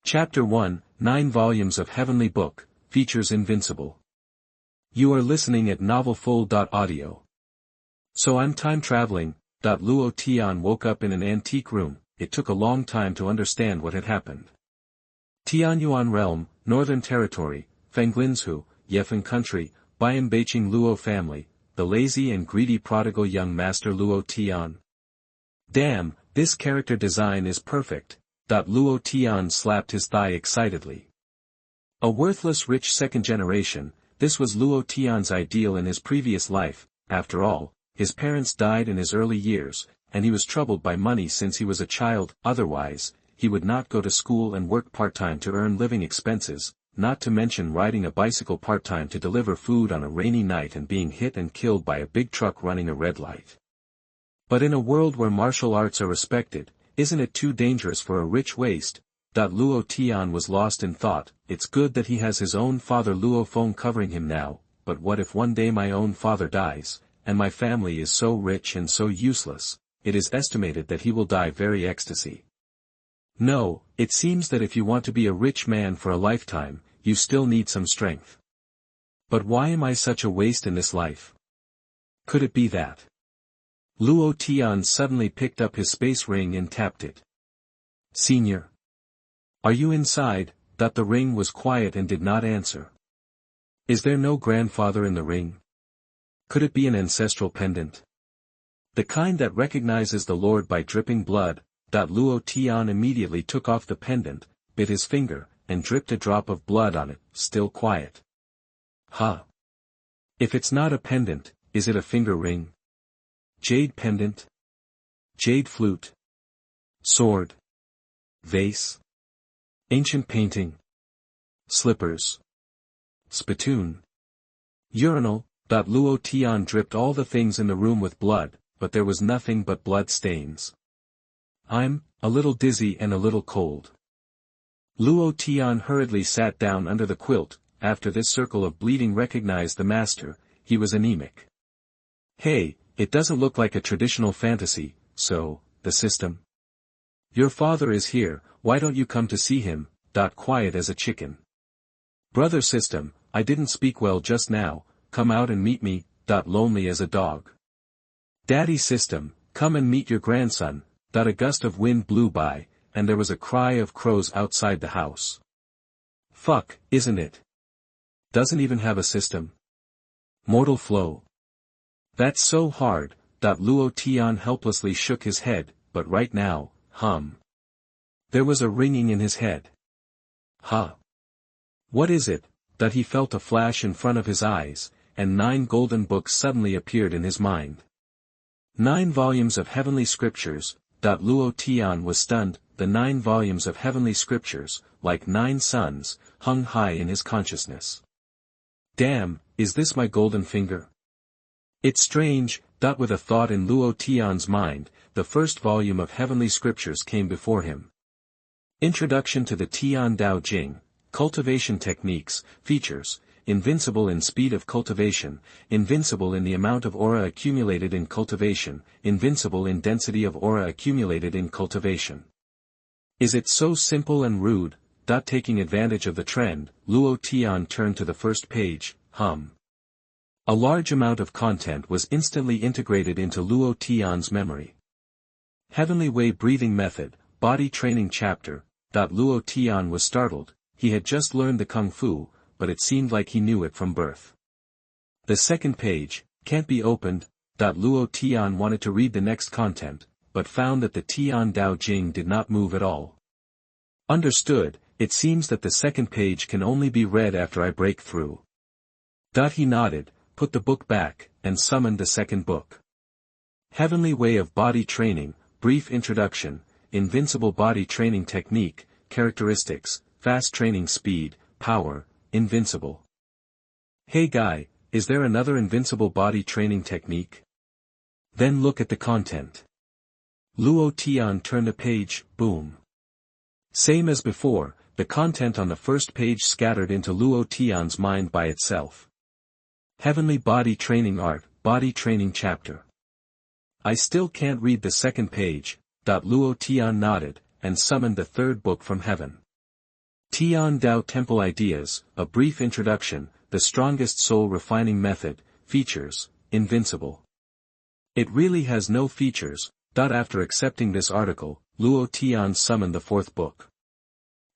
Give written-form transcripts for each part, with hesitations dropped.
Chapter 1, 9 volumes of Heavenly Book, features Invincible. You are listening at novelfull.audio. So I'm time traveling. Luo Tian woke up in an antique room. It took a long time to understand what had happened. Xuanhuan Realm, Northern Territory, Fenglinzhu, Yefeng Country, Bian Beiqing Luo family, the lazy and greedy prodigal young master Luo Tian. Damn, this character design is perfect. Luo Tian slapped his thigh excitedly. A worthless rich second generation, this was Luo Tian's ideal in his previous life. After all, his parents died in his early years, and he was troubled by money since he was a child. Otherwise, he would not go to school and work part-time to earn living expenses, not to mention riding a bicycle part-time to deliver food on a rainy night and being hit and killed by a big truck running a red light. But in a world where martial arts are respected, isn't it too dangerous for a rich waste? Luo Tian was lost in thought. It's good that he has his own father Luo Feng covering him now, but what if one day my own father dies, and my family is so rich and so useless? It is estimated that he will die very ecstasy. No, it seems that if you want to be a rich man for a lifetime, you still need some strength. But why am I such a waste in this life? Could it be that? Luo Tian suddenly picked up his space ring and tapped it. Senior. Are you inside? The ring was quiet and did not answer. Is there no grandfather in the ring? Could it be an ancestral pendant? The kind that recognizes the Lord by dripping blood. Luo Tian immediately took off the pendant, bit his finger, and dripped a drop of blood on it, still quiet. Huh. If it's not a pendant, is it a finger ring? Jade pendant? Jade flute? Sword? Vase? Ancient painting? Slippers? Spittoon? Urinal? Luo Tian dripped all the things in the room with blood, but there was nothing but blood stains. I'm a little dizzy and a little cold. Luo Tian hurriedly sat down under the quilt. After this circle of bleeding recognized the master. He was anemic. Hey, it doesn't look like a traditional fantasy, so, the system. Your father is here, why don't you come to see him? Quiet as a chicken. Brother system, I didn't speak well just now, come out and meet me. Lonely as a dog. Daddy system, come and meet your grandson. A gust of wind blew by, and there was a cry of crows outside the house. Fuck, isn't it? Doesn't even have a system. Mortal flow. That's so hard. Luo Tian helplessly shook his head, but right now, There was a ringing in his head. Huh. What is it? He felt a flash in front of his eyes, and 9 golden books suddenly appeared in his mind. 9 volumes of heavenly scriptures. Luo Tian was stunned. The 9 volumes of heavenly scriptures, like 9 suns, hung high in his consciousness. Damn, is this my golden finger? It's strange. With a thought in Luo Tian's mind, the first volume of heavenly scriptures came before him. Introduction to the Tian Dao Jing, Cultivation Techniques, Features, Invincible in speed of cultivation, invincible in the amount of aura accumulated in cultivation, invincible in density of aura accumulated in cultivation. Is it so simple and rude? Taking advantage of the trend, Luo Tian turned to the first page. A large amount of content was instantly integrated into Luo Tian's memory. Heavenly Way Breathing Method, Body Training Chapter. Luo Tian was startled. He had just learned the Kung Fu, but it seemed like he knew it from birth. The second page, can't be opened. Luo Tian wanted to read the next content, but found that the Tian Dao Jing did not move at all. Understood, it seems that the second page can only be read after I break through. He nodded, put the book back, and summoned the second book. Heavenly Way of Body Training, Brief Introduction, Invincible Body Training Technique, Characteristics, Fast Training Speed, Power, Invincible. Hey guy, is there another invincible body training technique? Then look at the content. Luo Tian turned a page, boom. Same as before, the content on the first page scattered into Luo Tian's mind by itself. Heavenly Body Training Art, Body Training Chapter. I still can't read the second page. Luo Tian nodded, and summoned the third book from heaven. Tian Dao Temple Ideas, a brief introduction, the strongest soul refining method, features, invincible. It really has no features. After accepting this article, Luo Tian summoned the fourth book.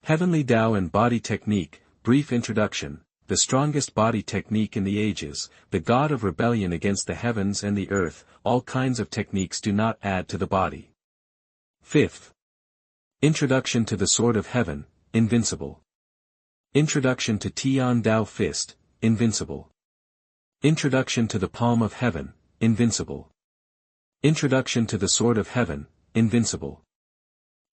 Heavenly Tao and Body Technique, brief introduction, the strongest body technique in the ages, the god of rebellion against the heavens and the earth, all kinds of techniques do not add to the body. Fifth. Introduction to the Sword of Heaven, invincible. Introduction to Tian Dao Fist, invincible. Introduction to the Palm of Heaven, invincible. Introduction to the Sword of Heaven, invincible.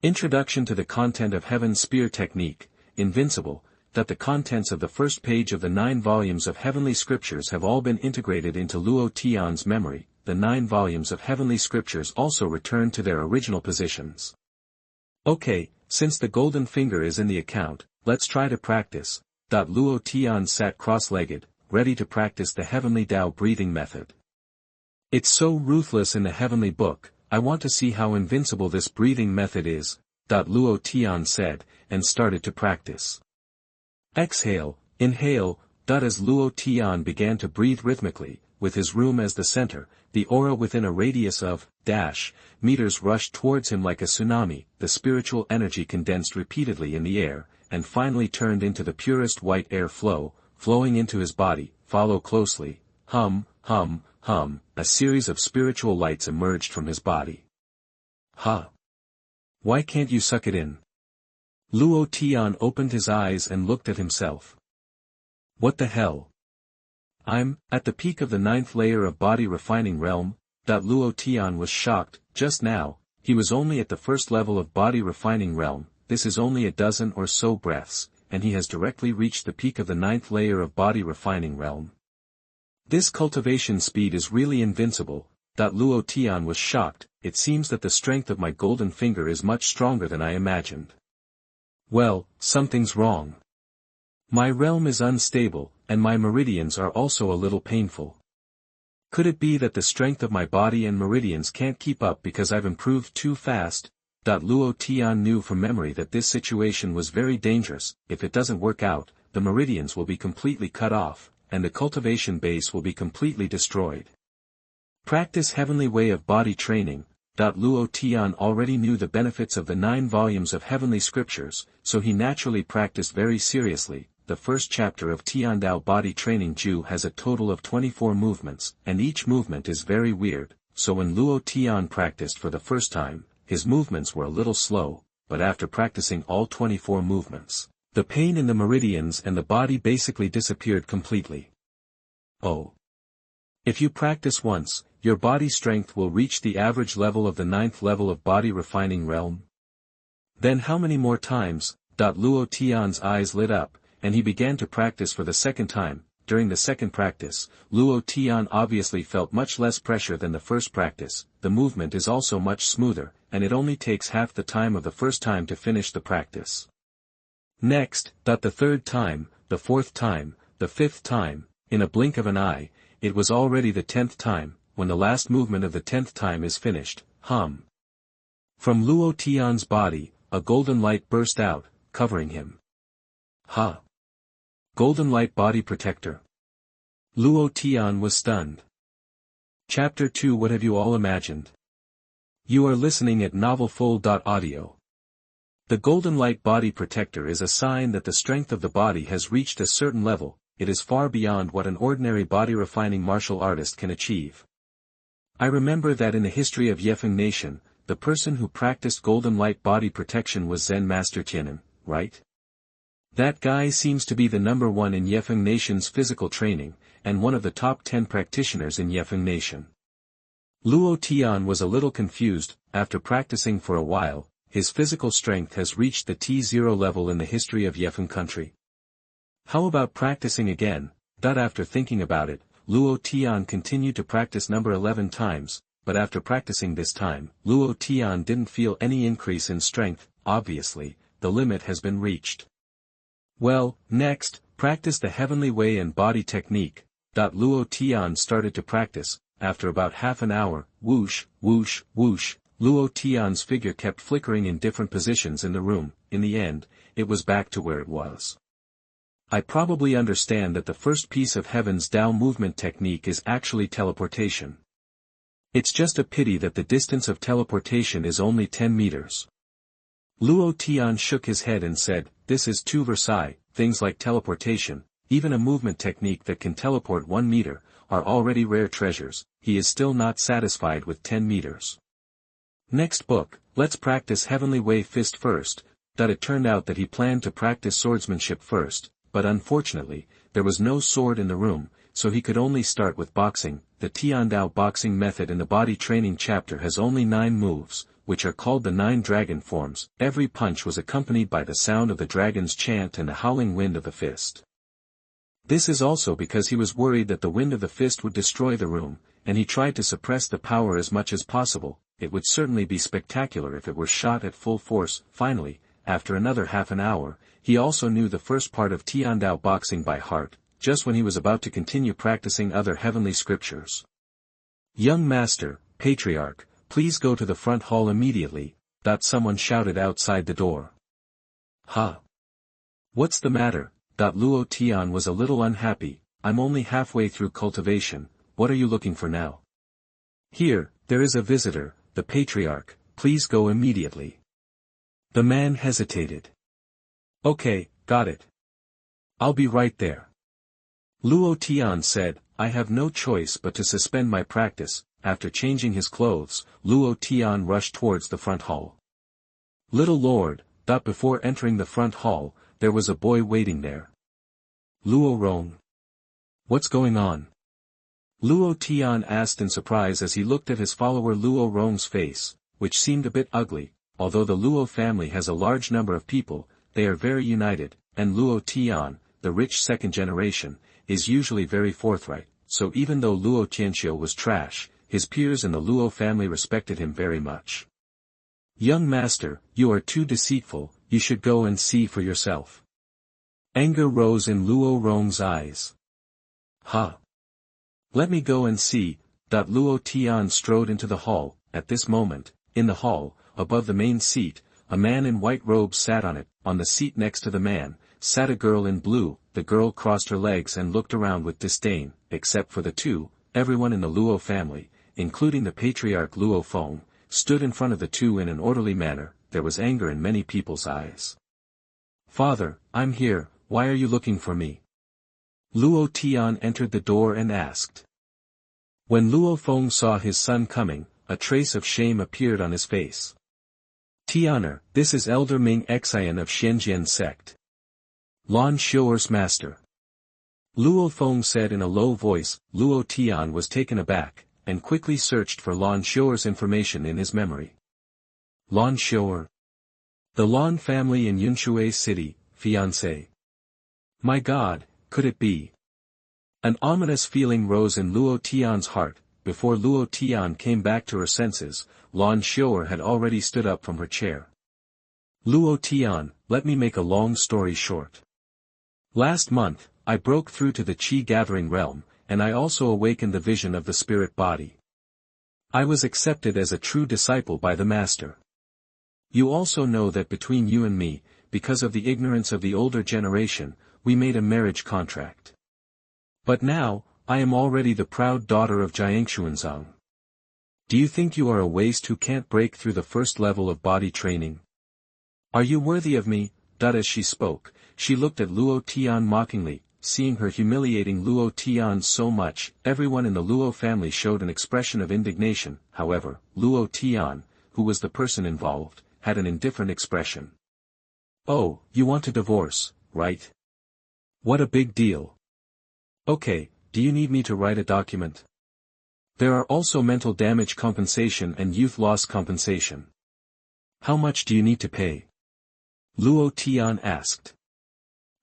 Introduction to the Content of Heaven Spear Technique, invincible. That the contents of the first page of the 9 volumes of heavenly scriptures have all been integrated into Luo Tian's memory. The 9 volumes of heavenly scriptures also return to their original positions. Okay, since the golden finger is in the account, let's try to practice. Luo Tian sat cross-legged, ready to practice the heavenly Tao breathing method. It's so ruthless in the heavenly book, I want to see how invincible this breathing method is, Luo Tian said, and started to practice. Exhale, inhale, as Luo Tian began to breathe rhythmically, with his room as the center, the aura within a radius of meters rushed towards him like a tsunami, the spiritual energy condensed repeatedly in the air, and finally turned into the purest white air flow, flowing into his body. Follow closely, hum, hum, hum, a series of spiritual lights emerged from his body. Why can't you suck it in? Luo Tian opened his eyes and looked at himself. What the hell? I'm at the peak of the 9th layer of body refining realm. Luo Tian was shocked. Just now, he was only at the first level of body refining realm. This is only a dozen or so breaths, and he has directly reached the peak of the 9th layer of body refining realm. This cultivation speed is really invincible. Luo Tian was shocked. It seems that the strength of my golden finger is much stronger than I imagined. Well, something's wrong. My realm is unstable, and my meridians are also a little painful. Could it be that the strength of my body and meridians can't keep up because I've improved too fast? Luo Tian knew from memory that this situation was very dangerous. If it doesn't work out, the meridians will be completely cut off, and the cultivation base will be completely destroyed. Practice heavenly way of body training. Luo Tian already knew the benefits of the 9 volumes of heavenly scriptures, so he naturally practiced very seriously. The first chapter of Tiandao Body Training Jue has a total of 24 movements, and each movement is very weird, so when Luo Tian practiced for the first time, his movements were a little slow, but after practicing all 24 movements, the pain in the meridians and the body basically disappeared completely. Oh. If you practice once, your body strength will reach the average level of the 9th level of body refining realm. Then how many more times? Luo Tian's eyes lit up, and he began to practice for the second time. During the second practice, Luo Tian obviously felt much less pressure than the first practice. The movement is also much smoother, and it only takes half the time of the first time to finish the practice. Next, the third time, the fourth time, the fifth time, in a blink of an eye, it was already the 10th time. When the last movement of the 10th time is finished, hum. From Luo Tian's body, a golden light burst out, covering him. Golden light body protector. Luo Tian was stunned. Chapter 2. What have you all imagined? You are listening at novelfull.audio. The golden light body protector is a sign that the strength of the body has reached a certain level. It is far beyond what an ordinary body refining martial artist can achieve. I remember that in the history of Yefeng Nation, the person who practiced golden light body protection was Zen Master Tianan, right? That guy seems to be the number 1 in Yefeng Nation's physical training, and one of the top 10 practitioners in Yefeng Nation. Luo Tian was a little confused. After practicing for a while, his physical strength has reached the T0 level in the history of Yefeng country. How about practicing again? After thinking about it, Luo Tian continued to practice number 11 times, but after practicing this time, Luo Tian didn't feel any increase in strength. Obviously, the limit has been reached. Well, next, practice the heavenly way and body technique. Luo Tian started to practice. After about half an hour, whoosh, whoosh, whoosh, Luo Tian's figure kept flickering in different positions in the room. in the end, it was back to where it was. I probably understand that the first piece of Heaven's Tao movement technique is actually teleportation. It's just a pity that the distance of teleportation is only 10 meters. Luo Tian shook his head and said, "This is too Versailles. Things like teleportation, even a movement technique that can teleport 1 meter, are already rare treasures." He is still not satisfied with 10 meters. Next book, let's practice Heavenly Way Fist first. It turned out that he planned to practice swordsmanship first, but unfortunately, there was no sword in the room, so he could only start with boxing. The Tiandao boxing method in the body training chapter has only 9 moves, which are called the 9 dragon forms. Every punch was accompanied by the sound of the dragon's chant and the howling wind of the fist. This is also because he was worried that the wind of the fist would destroy the room, and he tried to suppress the power as much as possible. It would certainly be spectacular if it were shot at full force. Finally, after another half an hour, he also knew the first part of Tiandao boxing by heart, just when he was about to continue practicing other heavenly scriptures. "Young master, patriarch, please go to the front hall immediately," someone shouted outside the door. "Huh? What's the matter?" Luo Tian was a little unhappy. "I'm only halfway through cultivation, what are you looking for now?" "Here, there is a visitor, the patriarch, please go immediately." The man hesitated. "Okay, got it. I'll be right there." Luo Tian said, "I have no choice but to suspend my practice." After changing his clothes, Luo Tian rushed towards the front hall. "Little lord," before entering the front hall, there was a boy waiting there. "Luo Rong. What's going on?" Luo Tian asked in surprise as he looked at his follower Luo Rong's face, which seemed a bit ugly. Although the Luo family has a large number of people, they are very united, and Luo Tian, the rich second generation, is usually very forthright, so even though Luo Tianxiu was trash, his peers in the Luo family respected him very much. "Young master, you are too deceitful, you should go and see for yourself." Anger rose in Luo Rong's eyes. "Huh? Let me go and see." Luo Tian strode into the hall. At this moment, in the hall, above the main seat, a man in white robes sat on it. On the seat next to the man, sat a girl in blue. The girl crossed her legs and looked around with disdain. Except for the two, everyone in the Luo family, including the patriarch Luo Feng, stood in front of the two in an orderly manner. There was anger in many people's eyes. "Father, I'm here, why are you looking for me?" Luo Tian entered the door and asked. When Luo Feng saw his son coming, a trace of shame appeared on his face. "Tianer, this is Elder Ming Xian of Shenzhen sect. Lan Xiuer's master." Luo Feng said in a low voice. Luo Tian was taken aback, and quickly searched for Lan Xiuer's information in his memory. Lan Xiuer. The Lan family in Yunshui City, fiancé. My God, could it be? An ominous feeling rose in Luo Tian's heart. Before Luo Tian came back to her senses, Lan Xiuer had already stood up from her chair. "Luo Tian, let me make a long story short. Last month, I broke through to the Qi gathering realm, and I also awakened the vision of the spirit body. I was accepted as a true disciple by the master. You also know that between you and me, because of the ignorance of the older generation, we made a marriage contract. But now, I am already the proud daughter of Jiangxuanzang. Do you think you are a waste who can't break through the first level of body training? Are you worthy of me?" As she spoke, she looked at Luo Tian mockingly. Seeing her humiliating Luo Tian so much, everyone in the Luo family showed an expression of indignation. However, Luo Tian, who was the person involved, had an indifferent expression. "Oh, you want to divorce, right? What a big deal. Okay, do you need me to write a document? There are also mental damage compensation and youth loss compensation. How much do you need to pay?" Luo Tian asked.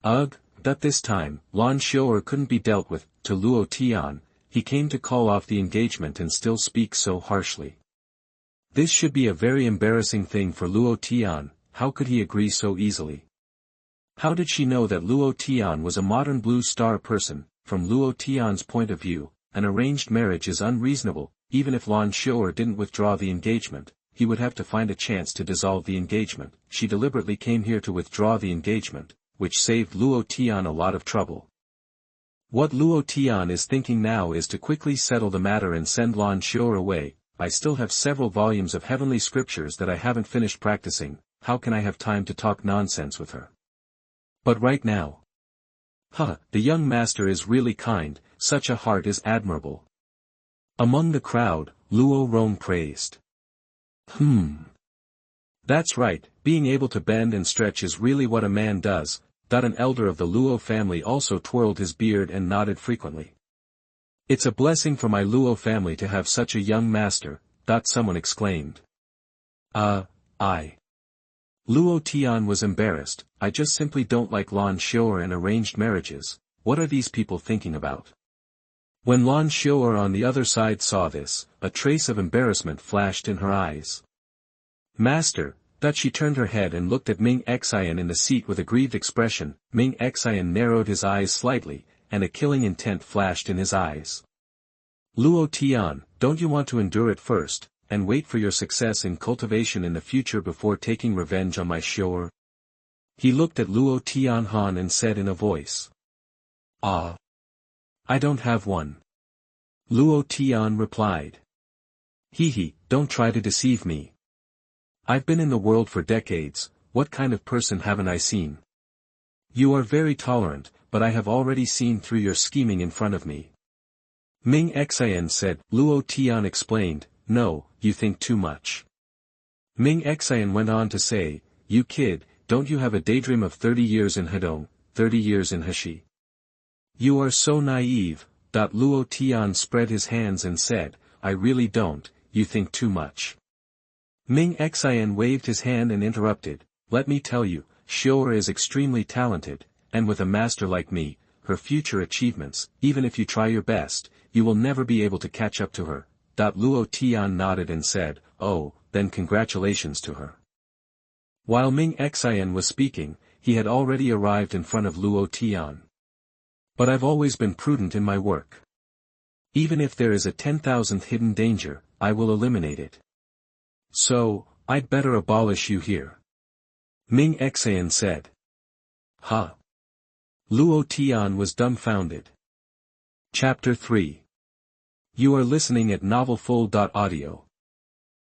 Ugh, this time, Lan Xiuer couldn't be dealt with. To Luo Tian, he came to call off the engagement and still speak so harshly. This should be a very embarrassing thing for Luo Tian. How could he agree so easily? How did she know that Luo Tian was a modern blue star person? From Luo Tian's point of view, an arranged marriage is unreasonable. Even if Lan Xiuer didn't withdraw the engagement, he would have to find a chance to dissolve the engagement. She deliberately came here to withdraw the engagement, which saved Luo Tian a lot of trouble. What Luo Tian is thinking now is to quickly settle the matter and send Lan Xiao away. I still have several volumes of heavenly scriptures that I haven't finished practicing. How can I have time to talk nonsense with her? But right now. The young master is really kind, such a heart is admirable. Among the crowd, Luo Rong praised. That's right, being able to bend and stretch is really what a man does. An elder of the Luo family also twirled his beard and nodded frequently. It's a blessing for my Luo family to have such a young master, someone exclaimed. I. Luo Tian was embarrassed. I just simply don't like Lan Xiao and arranged marriages. What are these people thinking about? When Lan Xiao on the other side saw this, a trace of embarrassment flashed in her eyes. Master, she turned her head and looked at Ming Xian in the seat with a grieved expression. Ming Xian narrowed his eyes slightly, and a killing intent flashed in his eyes. Luo Tian, don't you want to endure it first, and wait for your success in cultivation in the future before taking revenge on my Xiao? He looked at Luo Tianhan and said in a voice. I don't have one. Luo Tian replied. Don't try to deceive me. I've been in the world for decades, what kind of person haven't I seen? You are very tolerant, but I have already seen through your scheming in front of me. Ming Xian said. Luo Tian explained, no, you think too much. Ming Xian went on to say, you kid, don't you have a daydream of 30 years in Hedong, 30 years in Heshi? You are so naive. Luo Tian spread his hands and said, I really don't, you think too much. Ming Xian waved his hand and interrupted, let me tell you, Xiao is extremely talented, and with a master like me, her future achievements, even if you try your best, you will never be able to catch up to her. Luo Tian nodded and said, oh, then congratulations to her. While Ming Xian was speaking, he had already arrived in front of Luo Tian. But I've always been prudent in my work. Even if there is a 10,000th hidden danger, I will eliminate it. So, I'd better abolish you here. Ming Xian said. Luo Tian was dumbfounded. Chapter 3. You are listening at novelfull.audio.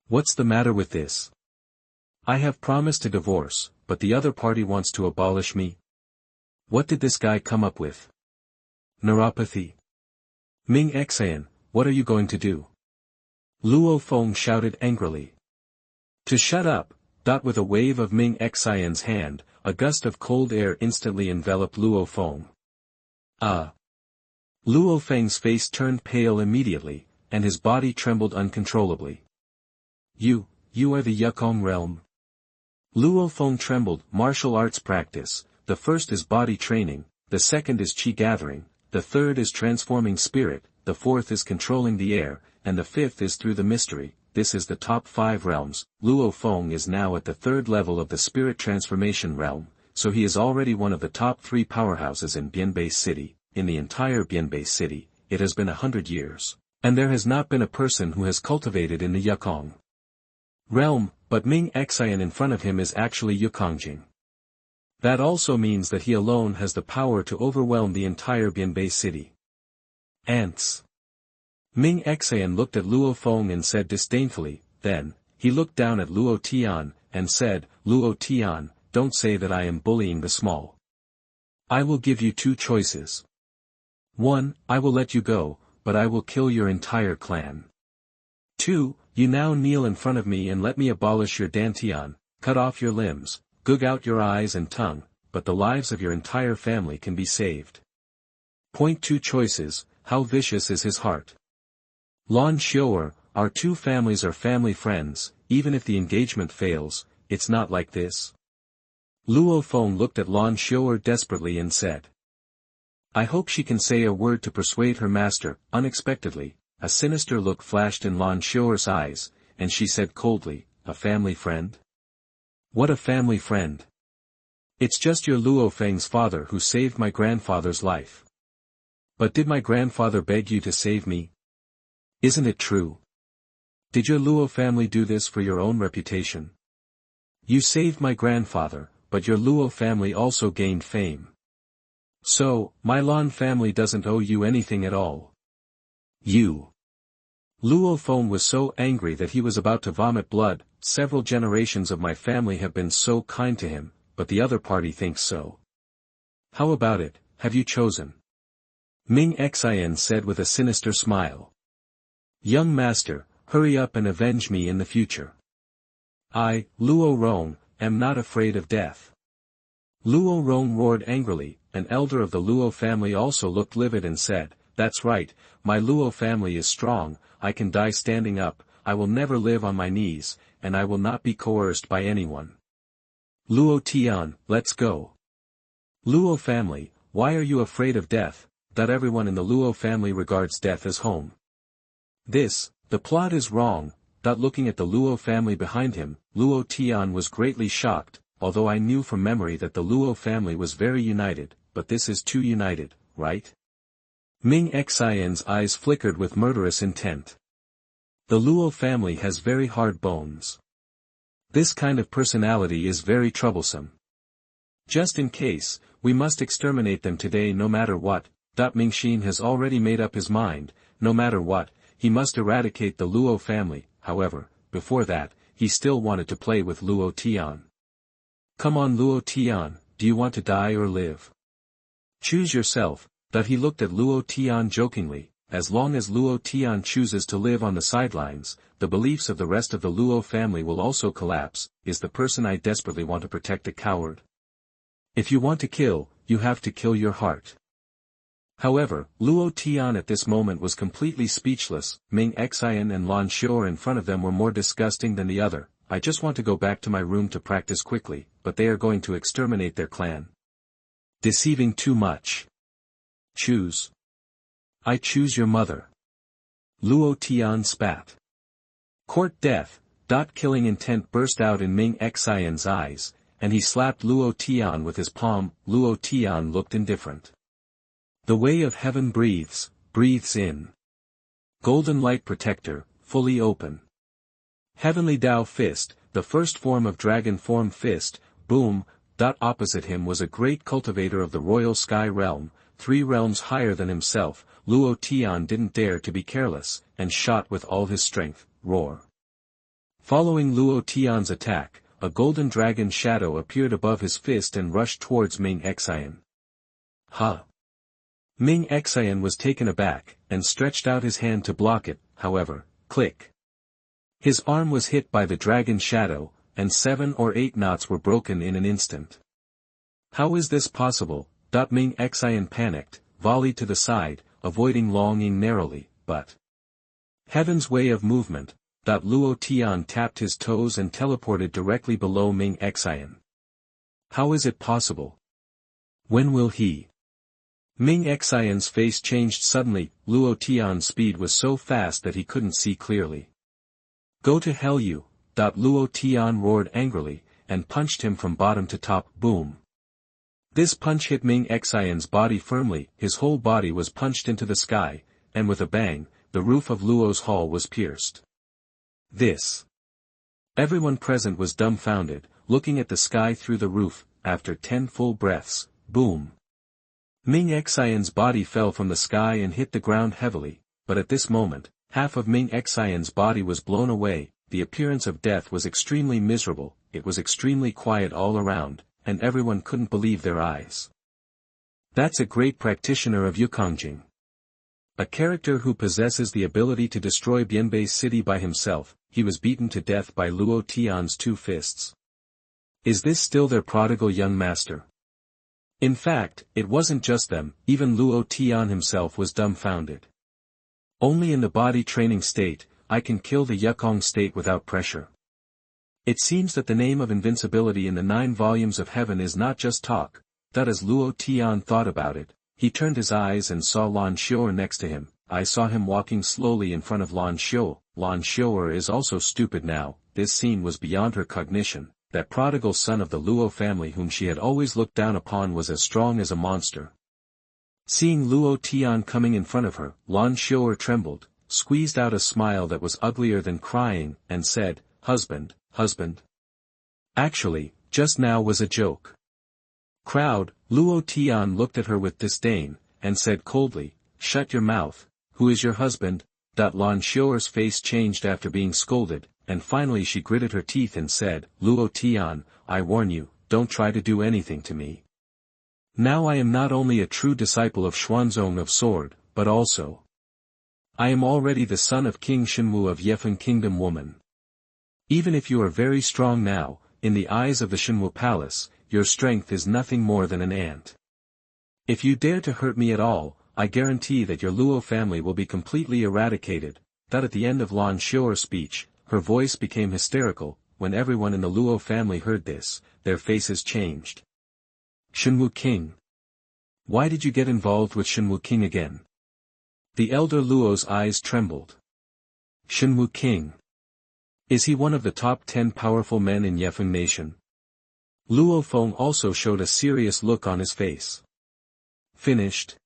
What's the matter with this? I have promised to divorce, but the other party wants to abolish me. What did this guy come up with? Neuropathy. Ming Xian, what are you going to do? Luo Feng shouted angrily. To shut up. With a wave of Ming Xian's hand, a gust of cold air instantly enveloped Luo Feng. Luo Feng's face turned pale immediately, and his body trembled uncontrollably. You are the Yukong realm. Luo Feng trembled. Martial arts practice, the first is body training, the second is qi gathering, the third is transforming spirit, the fourth is controlling the air, and the fifth is through the mystery. This is the top 5 realms. Luo Feng is now at the 3rd level of the spirit transformation realm, so he is already one of the top 3 powerhouses in Bianbei City. In the entire Bianbei City, it has been 100 years, and there has not been a person who has cultivated in the Yukong realm, but Ming Xian in front of him is actually Yukongjing. That also means that he alone has the power to overwhelm the entire Bianbei City. Ants. Ming Xian looked at Luo Feng and said disdainfully, then, he looked down at Luo Tian, and said, Luo Tian, don't say that I am bullying the small. I will give you 2 choices. 1, I will let you go, but I will kill your entire clan. 2, you now kneel in front of me and let me abolish your dantian, cut off your limbs, gouge out your eyes and tongue, but the lives of your entire family can be saved. Point 2 choices, how vicious is his heart. Lan Xiao, our 2 families are family friends, even if the engagement fails, it's not like this. Luo Feng looked at Lan Xiao desperately and said. I hope she can say a word to persuade her master. Unexpectedly, a sinister look flashed in Lan Xiao's eyes, and she said coldly, a family friend? What a family friend? It's just your Luo Feng's father who saved my grandfather's life. But did my grandfather beg you to save me? Isn't it true? Did your Luo family do this for your own reputation? You saved my grandfather, but your Luo family also gained fame. So, my Lan family doesn't owe you anything at all. You. Luo Feng was so angry that he was about to vomit blood. Several generations of my family have been so kind to him, but the other party thinks so. How about it, have you chosen? Ming Xian said with a sinister smile. Young master, hurry up and avenge me in the future. I, Luo Rong, am not afraid of death. Luo Rong roared angrily. An elder of the Luo family also looked livid and said, That's right, my Luo family is strong, I can die standing up, I will never live on my knees, and I will not be coerced by anyone. Luo Tian, let's go. Luo family, why are you afraid of death? That everyone in the Luo family regards death as home. The plot is wrong. Looking at the Luo family behind him, Luo Tian was greatly shocked, although I knew from memory that the Luo family was very united, but this is too united, right? Ming Xian's eyes flickered with murderous intent. The Luo family has very hard bones. This kind of personality is very troublesome. Just in case, we must exterminate them today no matter what. Mingxin has already made up his mind, no matter what, he must eradicate the Luo family. However, before that, he still wanted to play with Luo Tian. Come on Luo Tian, do you want to die or live? Choose yourself. He looked at Luo Tian jokingly. As long as Luo Tian chooses to live on the sidelines, the beliefs of the rest of the Luo family will also collapse. Is the person I desperately want to protect a coward? If you want to kill, you have to kill your heart. However, Luo Tian at this moment was completely speechless. Ming Xian and Lan Xiao in front of them were more disgusting than the other. I just want to go back to my room to practice quickly, but they are going to exterminate their clan. Deceiving too much. Choose. I choose your mother. Luo Tian spat. Court death. Killing intent burst out in Ming Xian's eyes, and he slapped Luo Tian with his palm. Luo Tian looked indifferent. The way of heaven breathes in. Golden light protector, fully open. Heavenly Dao fist, the first form of dragon form fist, boom. Opposite him was a great cultivator of the royal sky realm, 3 realms higher than himself. Luo Tian didn't dare to be careless, and shot with all his strength, roar. Following Luo Tian's attack, a golden dragon shadow appeared above his fist and rushed towards Ming Xian. Ha! Ming Xian was taken aback, and stretched out his hand to block it. However, click. His arm was hit by the dragon shadow, and 7 or 8 knots were broken in an instant. How is this possible? Ming Xian panicked, volleyed to the side, avoiding Long Ying narrowly, but heaven's way of movement. Luo Tian tapped his toes and teleported directly below Ming Xian. How is it possible? When will he? Ming Xian's face changed suddenly. Luo Tian's speed was so fast that he couldn't see clearly. Go to hell you! Luo Tian roared angrily, and punched him from bottom to top. Boom! This punch hit Ming Xian's body firmly. His whole body was punched into the sky, and with a bang, the roof of Luo's hall was pierced. Everyone present was dumbfounded, looking at the sky through the roof. After 10 full breaths, boom! Ming Xian's body fell from the sky and hit the ground heavily, but at this moment, half of Ming Xian's body was blown away. The appearance of death was extremely miserable. It was extremely quiet all around, and everyone couldn't believe their eyes. That's a great practitioner of Yukongjing. A character who possesses the ability to destroy Bianbei's city by himself. He was beaten to death by Luo Tian's 2 fists. Is this still their prodigal young master? In fact, it wasn't just them, even Luo Tian himself was dumbfounded. Only in the body training state, I can kill the Yukong state without pressure. It seems that the name of invincibility in the 9 volumes of heaven is not just talk. As Luo Tian thought about it, he turned his eyes and saw Lan Xiao next to him. I saw him walking slowly in front of Lan Xiao. Lan Xiao is also stupid now. This scene was beyond her cognition. That prodigal son of the Luo family whom she had always looked down upon was as strong as a monster. Seeing Luo Tian coming in front of her, Lan Xiao trembled, squeezed out a smile that was uglier than crying, and said, "Husband, husband." Actually, just now was a joke. Crowd, Luo Tian looked at her with disdain, and said coldly, "Shut your mouth, who is your husband?" Lan Xiuer's face changed after being scolded, and finally she gritted her teeth and said, "Luo Tian, I warn you, don't try to do anything to me. Now I am not only a true disciple of Xuanhuan of Sword, but also I am already the son of King Xuanhu of Yefeng Kingdom woman. Even if you are very strong now, in the eyes of the Xuanhu Palace, your strength is nothing more than an ant. If you dare to hurt me at all, I guarantee that your Luo family will be completely eradicated." That at the end of Lan Xiuer's speech, her voice became hysterical. When everyone in the Luo family heard this, their faces changed. "Xuanhu King? Why did you get involved with Xuanhu King again?" The elder Luo's eyes trembled. "Xuanhu King? Is he one of the top 10 powerful men in Yefeng Nation?" Luo Feng also showed a serious look on his face. "Finished?"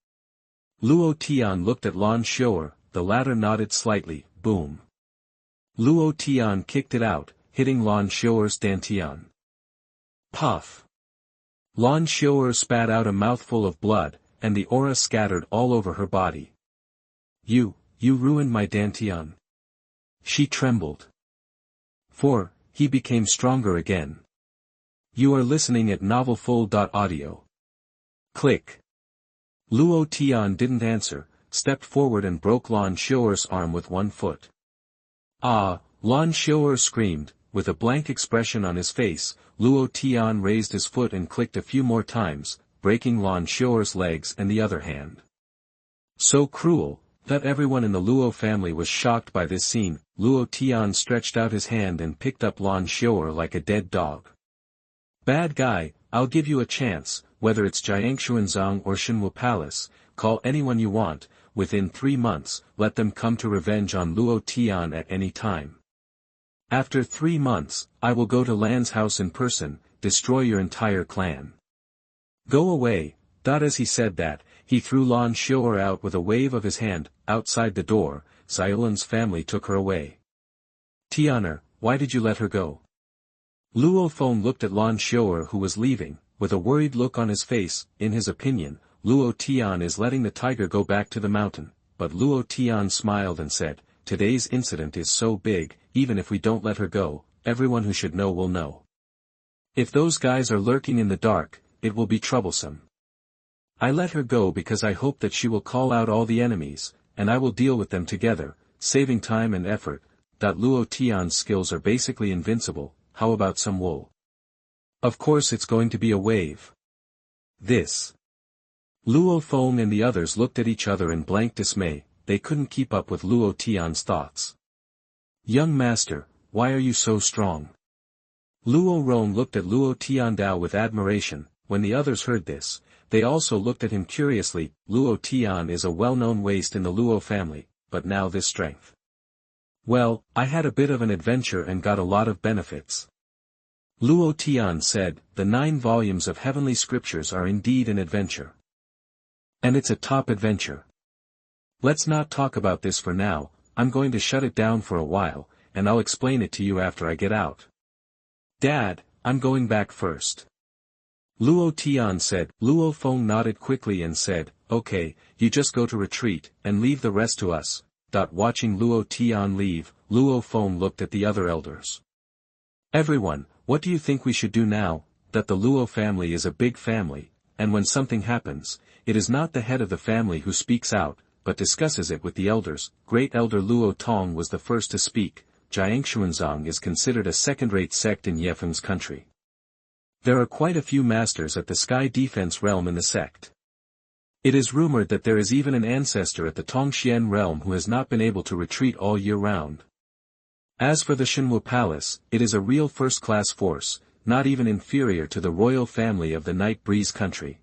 Luo Tian looked at Lan Xiuer, the latter nodded slightly. Boom. Luo Tian kicked it out, hitting Lan Xiuer's dantian. Puff. Lan Xiuer spat out a mouthful of blood, and the aura scattered all over her body. You ruined my dantian." She trembled. He became stronger again. You are listening at novelfull.audio. Click. Luo Tian didn't answer, stepped forward and broke Lan Xiuer's arm with one foot. "Ah!" Lan Xiuer screamed, with a blank expression on his face. Luo Tian raised his foot and clicked a few more times, breaking Lan Xiuer's legs and the other hand. So cruel, that everyone in the Luo family was shocked by this scene. Luo Tian stretched out his hand and picked up Lan Xiuer like a dead dog. "Bad guy, I'll give you a chance, whether it's Jiangxuanzong or Xuanhu Palace, call anyone you want, within 3 months, let them come to revenge on Luo Tian at any time. After 3 months, I will go to Lan's house in person, destroy your entire clan. Go away." As he said that, he threw Lan Xiuer out with a wave of his hand. Outside the door, Xiaolan's family took her away. "Tianer, why did you let her go?" Luo Feng looked at Lan Xiuer who was leaving, with a worried look on his face. In his opinion, Luo Tian is letting the tiger go back to the mountain, but Luo Tian smiled and said, "Today's incident is so big, even if we don't let her go, everyone who should know will know. If those guys are lurking in the dark, it will be troublesome. I let her go because I hope that she will call out all the enemies, and I will deal with them together, saving time and effort." Luo Tian's skills are basically invincible. How about some wool? Of course it's going to be a wave. This. Luo Feng and the others looked at each other in blank dismay. They couldn't keep up with Luo Tian's thoughts. "Young master, why are you so strong?" Luo Rong looked at Luo Tiandao with admiration. When the others heard this, they also looked at him curiously. Luo Tian is a well-known waste in the Luo family, but now this strength. "Well, I had a bit of an adventure and got a lot of benefits." Luo Tian said, "The 9 volumes of heavenly scriptures are indeed an adventure. And it's a top adventure. Let's not talk about this for now. I'm going to shut it down for a while, and I'll explain it to you after I get out. Dad, I'm going back first." Luo Tian said. Luo Feng nodded quickly and said, "Okay, you just go to retreat, and leave the rest to us." Watching Luo Tian leave, Luo Feng looked at the other elders. "Everyone, what do you think we should do now?" The Luo family is a big family, and when something happens, it is not the head of the family who speaks out, but discusses it with the elders. Great Elder Luo Tong was the first to speak. Jiangxuanzong is considered a second-rate sect in Yefeng's country. There are quite a few masters at the Sky Defense realm in the sect. It is rumored that there is even an ancestor at the Tongxian realm who has not been able to retreat all year round. As for the Xuanhu Palace, it is a real first-class force, not even inferior to the royal family of the Night Breeze country.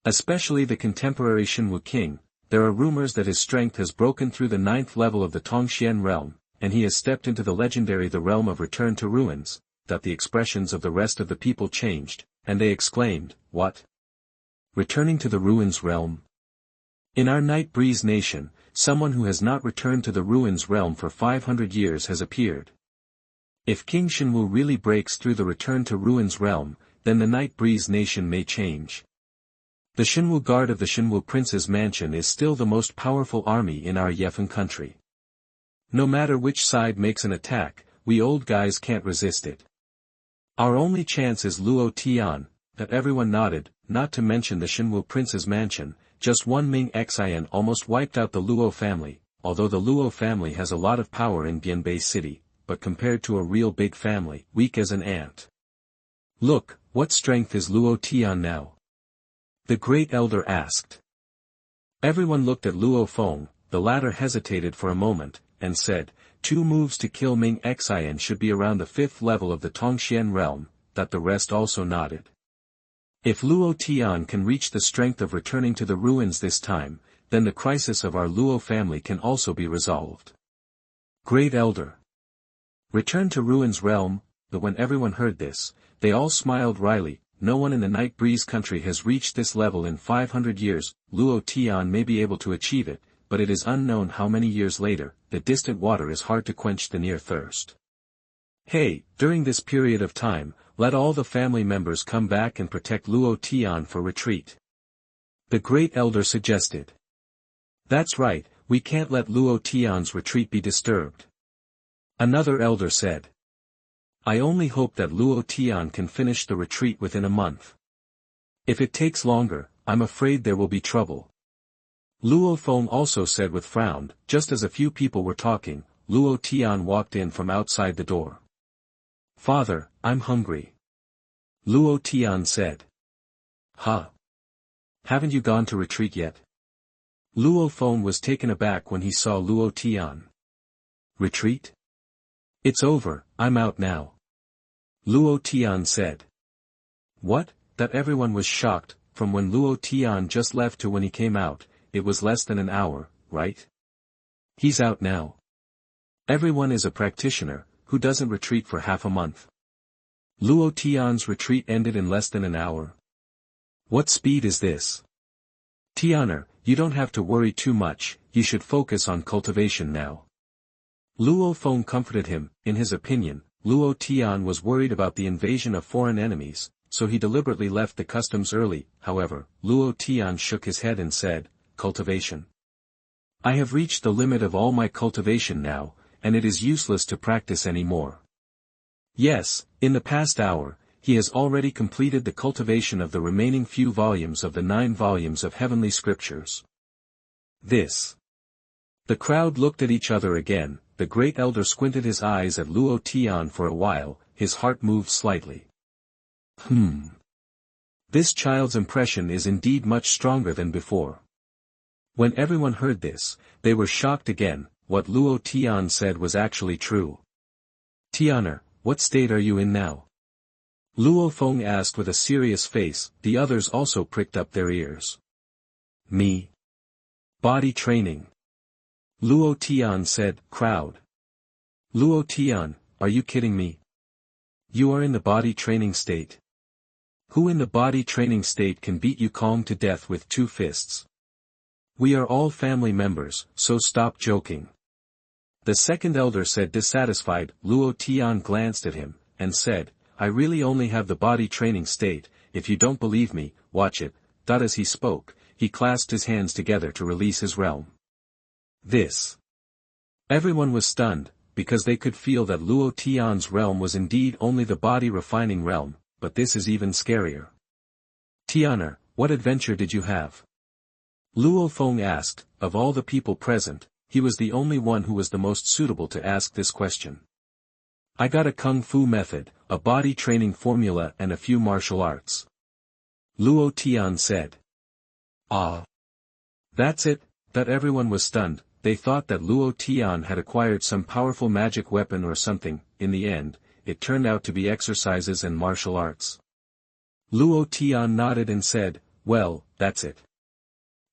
Especially the contemporary Xuanhu King, there are rumors that his strength has broken through the 9th level of the Tongxian realm, and he has stepped into the legendary the realm of Return to Ruins. The expressions of the rest of the people changed, and they exclaimed, "What? Returning to the Ruins realm? In our Night Breeze nation, someone who has not returned to the ruins realm for 500 years has appeared. If King Xuanhuan really breaks through the return to ruins realm, then the Night Breeze nation may change. The Xuanhuan guard of the Xuanhuan prince's mansion is still the most powerful army in our Yefeng country. No matter which side makes an attack, we old guys can't resist it. Our only chance is Luo Tian, that everyone nodded, not to mention the Xuanhuan prince's mansion. Just one Ming Xian almost wiped out the Luo family, although the Luo family has a lot of power in Bianbei City, but compared to a real big family, weak as an ant. Look, what strength is Luo Tian now? The great elder asked. Everyone looked at Luo Feng. The latter hesitated for a moment, and said, 2 moves to kill Ming Xian should be around the 5th level of the Tongxian realm, that the rest also nodded. If Luo Tian can reach the strength of returning to the ruins this time, then the crisis of our Luo family can also be resolved. Great Elder. Return to ruins realm, but when everyone heard this, they all smiled wryly. No one in the Night Breeze country has reached this level in 500 years, Luo Tian may be able to achieve it, but it is unknown how many years later. The distant water is hard to quench the near thirst. Hey, during this period of time, let all the family members come back and protect Luo Tian for retreat. The great elder suggested. That's right, we can't let Luo Tian's retreat be disturbed. Another elder said. I only hope that Luo Tian can finish the retreat within a month. If it takes longer, I'm afraid there will be trouble. Luo Feng also said with frown. Just as a few people were talking, Luo Tian walked in from outside the door. Father, I'm hungry. Luo Tian said. Huh? Haven't you gone to retreat yet? Luo Feng was taken aback when he saw Luo Tian. Retreat? It's over, I'm out now. Luo Tian said. What? That everyone was shocked. From when Luo Tian just left to when he came out, it was less than an hour, right? He's out now. Everyone is a practitioner, who doesn't retreat for half a month. Luo Tian's retreat ended in less than an hour. What speed is this? Tianer, you don't have to worry too much, you should focus on cultivation now. Luo Feng comforted him. In his opinion, Luo Tian was worried about the invasion of foreign enemies, so he deliberately left the customs early. However, Luo Tian shook his head and said, Cultivation. I have reached the limit of all my cultivation now, and it is useless to practice any more. Yes, in the past hour, he has already completed the cultivation of the remaining few volumes of the 9 volumes of heavenly scriptures. This. The crowd looked at each other again. The great elder squinted his eyes at Luo Tian for a while. His heart moved slightly. This child's impression is indeed much stronger than before. When everyone heard this, they were shocked again. What Luo Tian said was actually true. Tianer, what state are you in now? Luo Feng asked with a serious face. The others also pricked up their ears. Me. Body training. Luo Tian said. Crowd. Luo Tian, are you kidding me? You are in the body training state. Who in the body training state can beat Yukong to death with 2 fists? We are all family members, so stop joking. The second elder said dissatisfied. Luo Tian glanced at him, and said, I really only have the body training state. If you don't believe me, watch it. As he spoke, he clasped his hands together to release his realm. This. Everyone was stunned, because they could feel that Luo Tian's realm was indeed only the body refining realm, but this is even scarier. Tianer, what adventure did you have? Luo Feng asked. Of all the people present, he was the only one who was the most suitable to ask this question. I got a kung fu method, a body training formula and a few martial arts. Luo Tian said. Ah. That's it. That everyone was stunned. They thought that Luo Tian had acquired some powerful magic weapon or something. In the end, it turned out to be exercises and martial arts. Luo Tian nodded and said, well, that's it.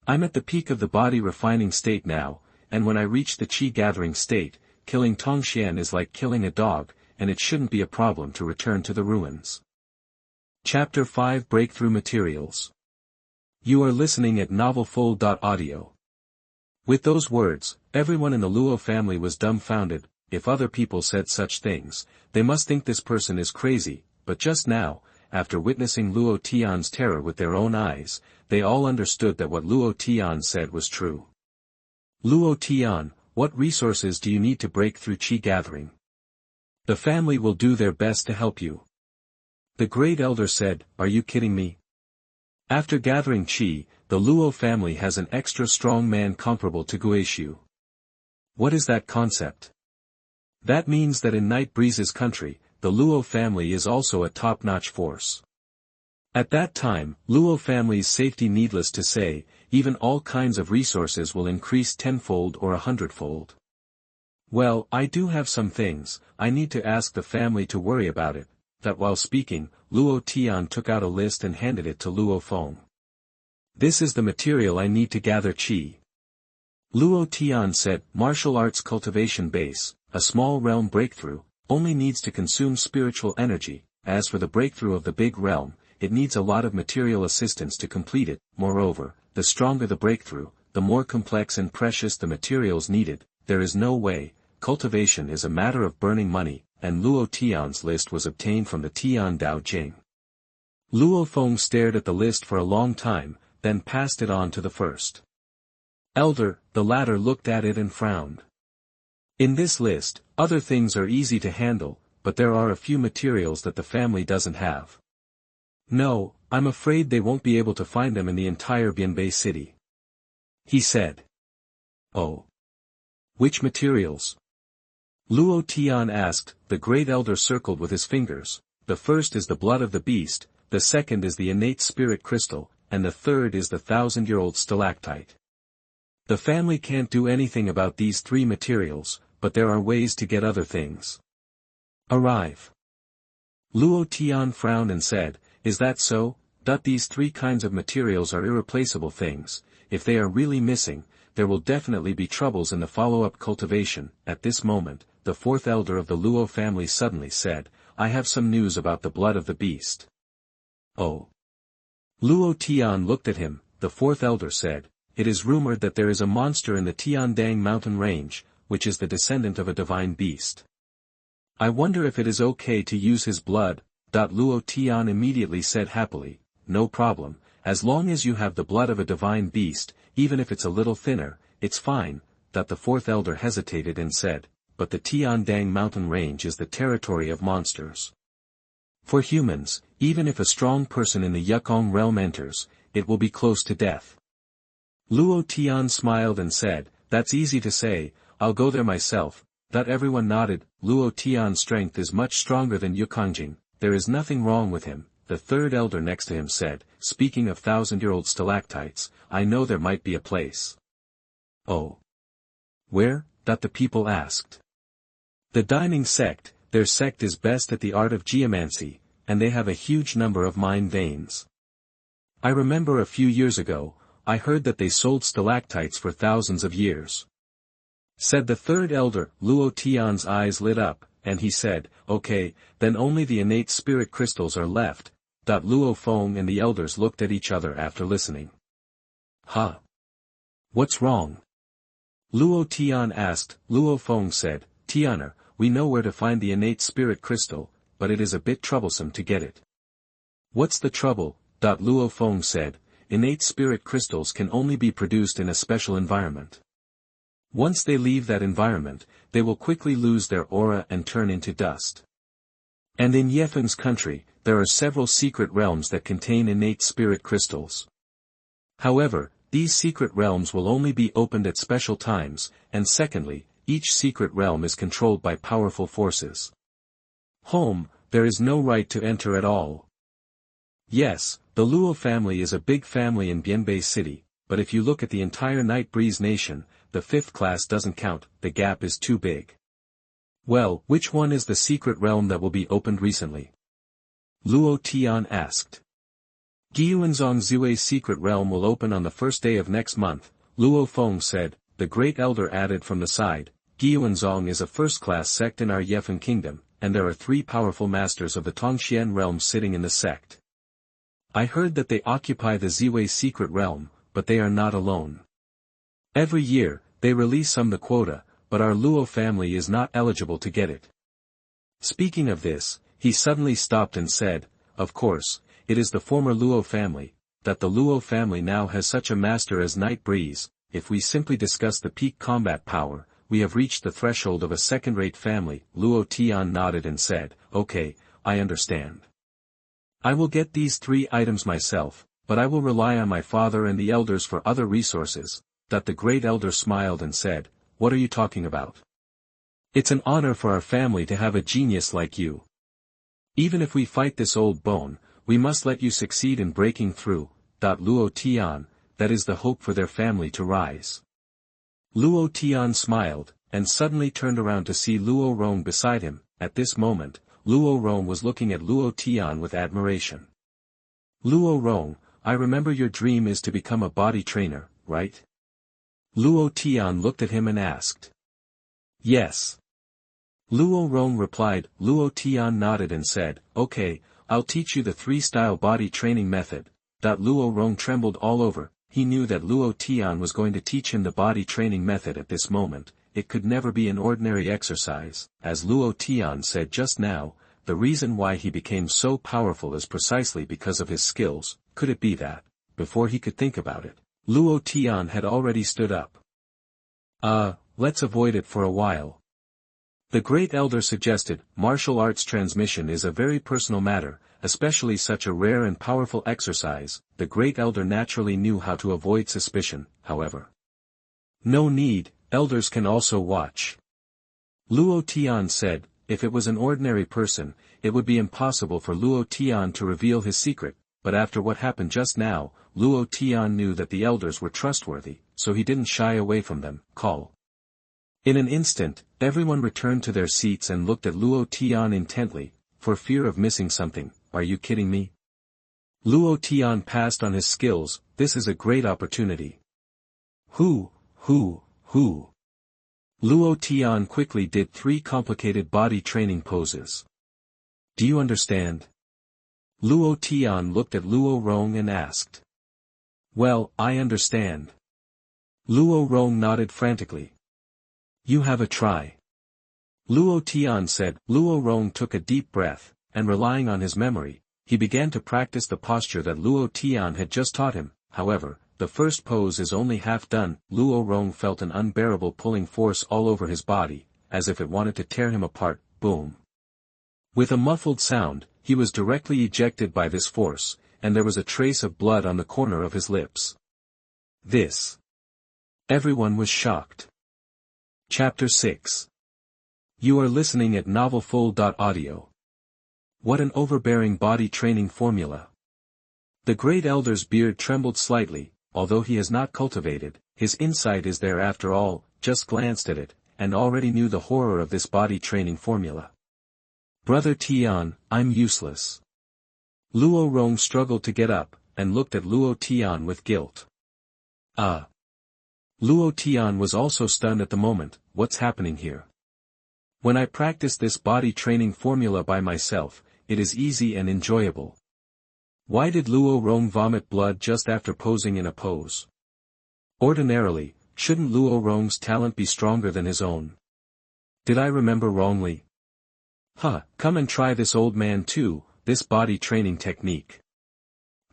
I'm at the peak of the body refining state now, and when I reach the qi gathering state, killing Tongxian is like killing a dog, and it shouldn't be a problem to return to the ruins. Chapter 5 Breakthrough Materials. You are listening at novelfull.audio. With those words, everyone in the Luo family was dumbfounded. If other people said such things, they must think this person is crazy, but just now, after witnessing Luo Tian's terror with their own eyes, they all understood that what Luo Tian said was true. Luo Tian, what resources do you need to break through qi gathering? The family will do their best to help you. The great elder said, are you kidding me? After gathering qi, the Luo family has an extra strong man comparable to Guishu. What is that concept? That means that in Night Breeze's country, the Luo family is also a top-notch force. At that time, Luo family's safety, needless to say, even all kinds of resources will increase tenfold or 100-fold. Well, I do have some things, I need to ask the family to worry about it. That while speaking, Luo Tian took out a list and handed it to Luo Feng. This is the material I need to gather qi. Luo Tian said, martial arts cultivation base, a small realm breakthrough, only needs to consume spiritual energy. As for the breakthrough of the big realm, it needs a lot of material assistance to complete it. Moreover, the stronger the breakthrough, the more complex and precious the materials needed. There is no way, cultivation is a matter of burning money, and Luo Tian's list was obtained from the Tian Dao Jing. Luo Feng stared at the list for a long time, then passed it on to the first elder. The latter looked at it and frowned. In this list, other things are easy to handle, but there are a few materials that the family doesn't have. No, I'm afraid they won't be able to find them in the entire Bianbei city, he said. Oh. Which materials? Luo Tian asked. The great elder circled with his fingers. The first is the blood of the beast, the second is the innate spirit crystal, and the third is the 1,000-year-old stalactite. The family can't do anything about these three materials, but there are ways to get other things. Arrive. Luo Tian frowned and said, is that so? These three kinds of materials are irreplaceable things. If they are really missing, there will definitely be troubles in the follow-up cultivation. At this moment, the fourth elder of the Luo family suddenly said, I have some news about the blood of the beast. Oh. Luo Tian looked at him. The fourth elder said, it is rumored that there is a monster in the Tiandang mountain range, which is the descendant of a divine beast. I wonder if it is okay to use his blood. Luo Tian immediately said happily, no problem, as long as you have the blood of a divine beast, even if it's a little thinner, it's fine. The fourth elder hesitated and said, but the Tiandang mountain range is the territory of monsters. For humans, even if a strong person in the Yukong realm enters, it will be close to death. Luo Tian smiled and said, that's easy to say, I'll go there myself. Everyone nodded. Luo Tian's strength is much stronger than Yukongjing, there is nothing wrong with him. The third elder next to him said, speaking of 1,000-year-old stalactites, I know there might be a place. Oh. Where? The people asked. The Dining sect, their sect is best at the art of geomancy, and they have a huge number of mine veins. I remember a few years ago, I heard that they sold stalactites for thousands of years. Said the third elder. Luo Tian's eyes lit up, and he said, okay, then only the innate spirit crystals are left. Luo Feng and the elders looked at each other after listening. Huh? What's wrong? Luo Tian asked. Luo Feng said, Tianer, we know where to find the innate spirit crystal, but it is a bit troublesome to get it. What's the trouble? Luo Feng said, innate spirit crystals can only be produced in a special environment. Once they leave that environment, they will quickly lose their aura and turn into dust. And in Yefeng's country, there are several secret realms that contain innate spirit crystals. However, these secret realms will only be opened at special times, and secondly, each secret realm is controlled by powerful forces. Home, there is no right to enter at all. Yes, the Luo family is a big family in Bianbei City, but if you look at the entire Night Breeze nation, the fifth class doesn't count, the gap is too big. Well, which one is the secret realm that will be opened recently? Luo Tian asked. Guiyuanzong Zue's secret realm will open on the first day of next month, Luo Feng said. The great elder added from the side, Guiyuanzong is a first-class sect in our Yefeng kingdom, and there are 3 powerful masters of the Tongxian realm sitting in the sect. I heard that they occupy the Ziwei secret realm, but they are not alone. Every year, they release some the quota, but our Luo family is not eligible to get it. Speaking of this, he suddenly stopped and said, of course, it is the former Luo family, that the Luo family now has such a master as Night Breeze. If we simply discuss the peak combat power, we have reached the threshold of a second-rate family. Luo Tian nodded and said, okay, I understand. I will get these 3 items myself, but I will rely on my father and the elders for other resources. That the great elder smiled and said, what are you talking about? It's an honor for our family to have a genius like you. Even if we fight this old bone, we must let you succeed in breaking through. Luo Tian, that is the hope for their family to rise. Luo Tian smiled, and suddenly turned around to see Luo Rong beside him. At this moment, Luo Rong was looking at Luo Tian with admiration. Luo Rong, I remember your dream is to become a body trainer, right? Luo Tian looked at him and asked. Yes. Luo Rong replied. Luo Tian nodded and said, okay, I'll teach you the 3-style body training method. Luo Rong trembled all over. He knew that Luo Tian was going to teach him the body training method at this moment. It could never be an ordinary exercise. As Luo Tian said just now, the reason why he became so powerful is precisely because of his skills. Could it be that, before he could think about it, Luo Tian had already stood up? Let's avoid it for a while. The great elder suggested, martial arts transmission is a very personal matter, especially such a rare and powerful exercise. The great elder naturally knew how to avoid suspicion, however. No need, elders can also watch. Luo Tian said, if it was an ordinary person, it would be impossible for Luo Tian to reveal his secret, but after what happened just now, Luo Tian knew that the elders were trustworthy, so he didn't shy away from them. Call. In an instant, everyone returned to their seats and looked at Luo Tian intently, for fear of missing something. Are you kidding me? Luo Tian passed on his skills. This is a great opportunity. Who? Luo Tian quickly did 3 complicated body training poses. Do you understand? Luo Tian looked at Luo Rong and asked. Well, I understand. Luo Rong nodded frantically. You have a try. Luo Tian said. Luo Rong took a deep breath, and relying on his memory, he began to practice the posture that Luo Tian had just taught him. However, the first pose is only half done. Luo Rong felt an unbearable pulling force all over his body, as if it wanted to tear him apart. Boom. With a muffled sound, he was directly ejected by this force, and there was a trace of blood on the corner of his lips. This. Everyone was shocked. Chapter 6. You are listening at novelfull.audio. What an overbearing body training formula. The great elder's beard trembled slightly. Although he has not cultivated, his insight is there after all. Just glanced at it, and already knew the horror of this body training formula. Brother Tian, I'm useless. Luo Rong struggled to get up, and looked at Luo Tian with guilt. Luo Tian was also stunned at the moment. What's happening here? When I practice this body training formula by myself, it is easy and enjoyable. Why did Luo Rong vomit blood just after posing in a pose? Ordinarily, shouldn't Luo Rong's talent be stronger than his own? Did I remember wrongly? Come and try this, old man too, this body training technique.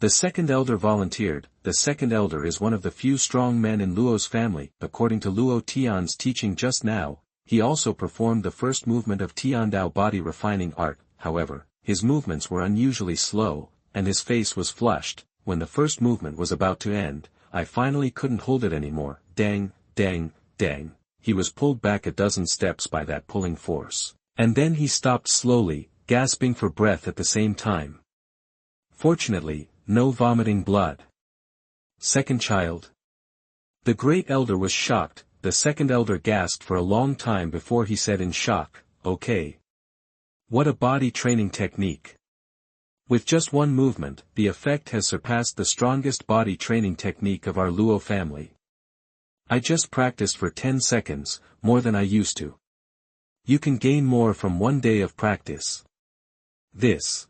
The second elder volunteered. The second elder is one of the few strong men in Luo's family. According to Luo Tian's teaching just now, he also performed the first movement of Tiandao body refining art. However, his movements were unusually slow, and his face was flushed. When the first movement was about to end, I finally couldn't hold it anymore. Dang. He was pulled back a dozen steps by that pulling force. And then he stopped slowly, gasping for breath at the same time. Fortunately, no vomiting blood. Second child. The great elder was shocked. The second elder gasped for a long time before he said in shock, okay. What a body training technique. With just one movement, the effect has surpassed the strongest body training technique of our Luo family. I just practiced for 10 seconds, more than I used to. You can gain more from 1 day of practice. This.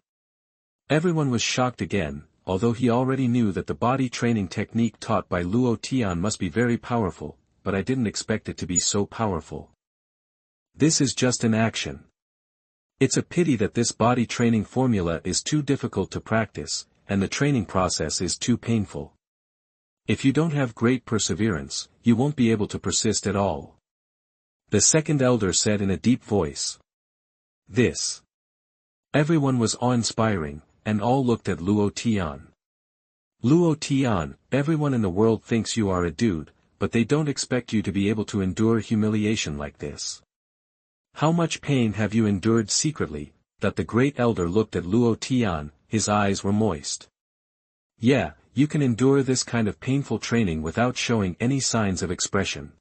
Everyone was shocked again. although he already knew that the body training technique taught by Luo Tian must be very powerful, but I didn't expect it to be so powerful. This is just an action. It's a pity that this body training formula is too difficult to practice, and the training process is too painful. If you don't have great perseverance, you won't be able to persist at all. The second elder said in a deep voice. This. Everyone was awe-inspiring, and all looked at Luo Tian. Luo Tian, everyone in the world thinks you are a dude, but they don't expect you to be able to endure humiliation like this. How much pain have you endured secretly? That the great elder looked at Luo Tian, his eyes were moist. Yeah, you can endure this kind of painful training without showing any signs of expression.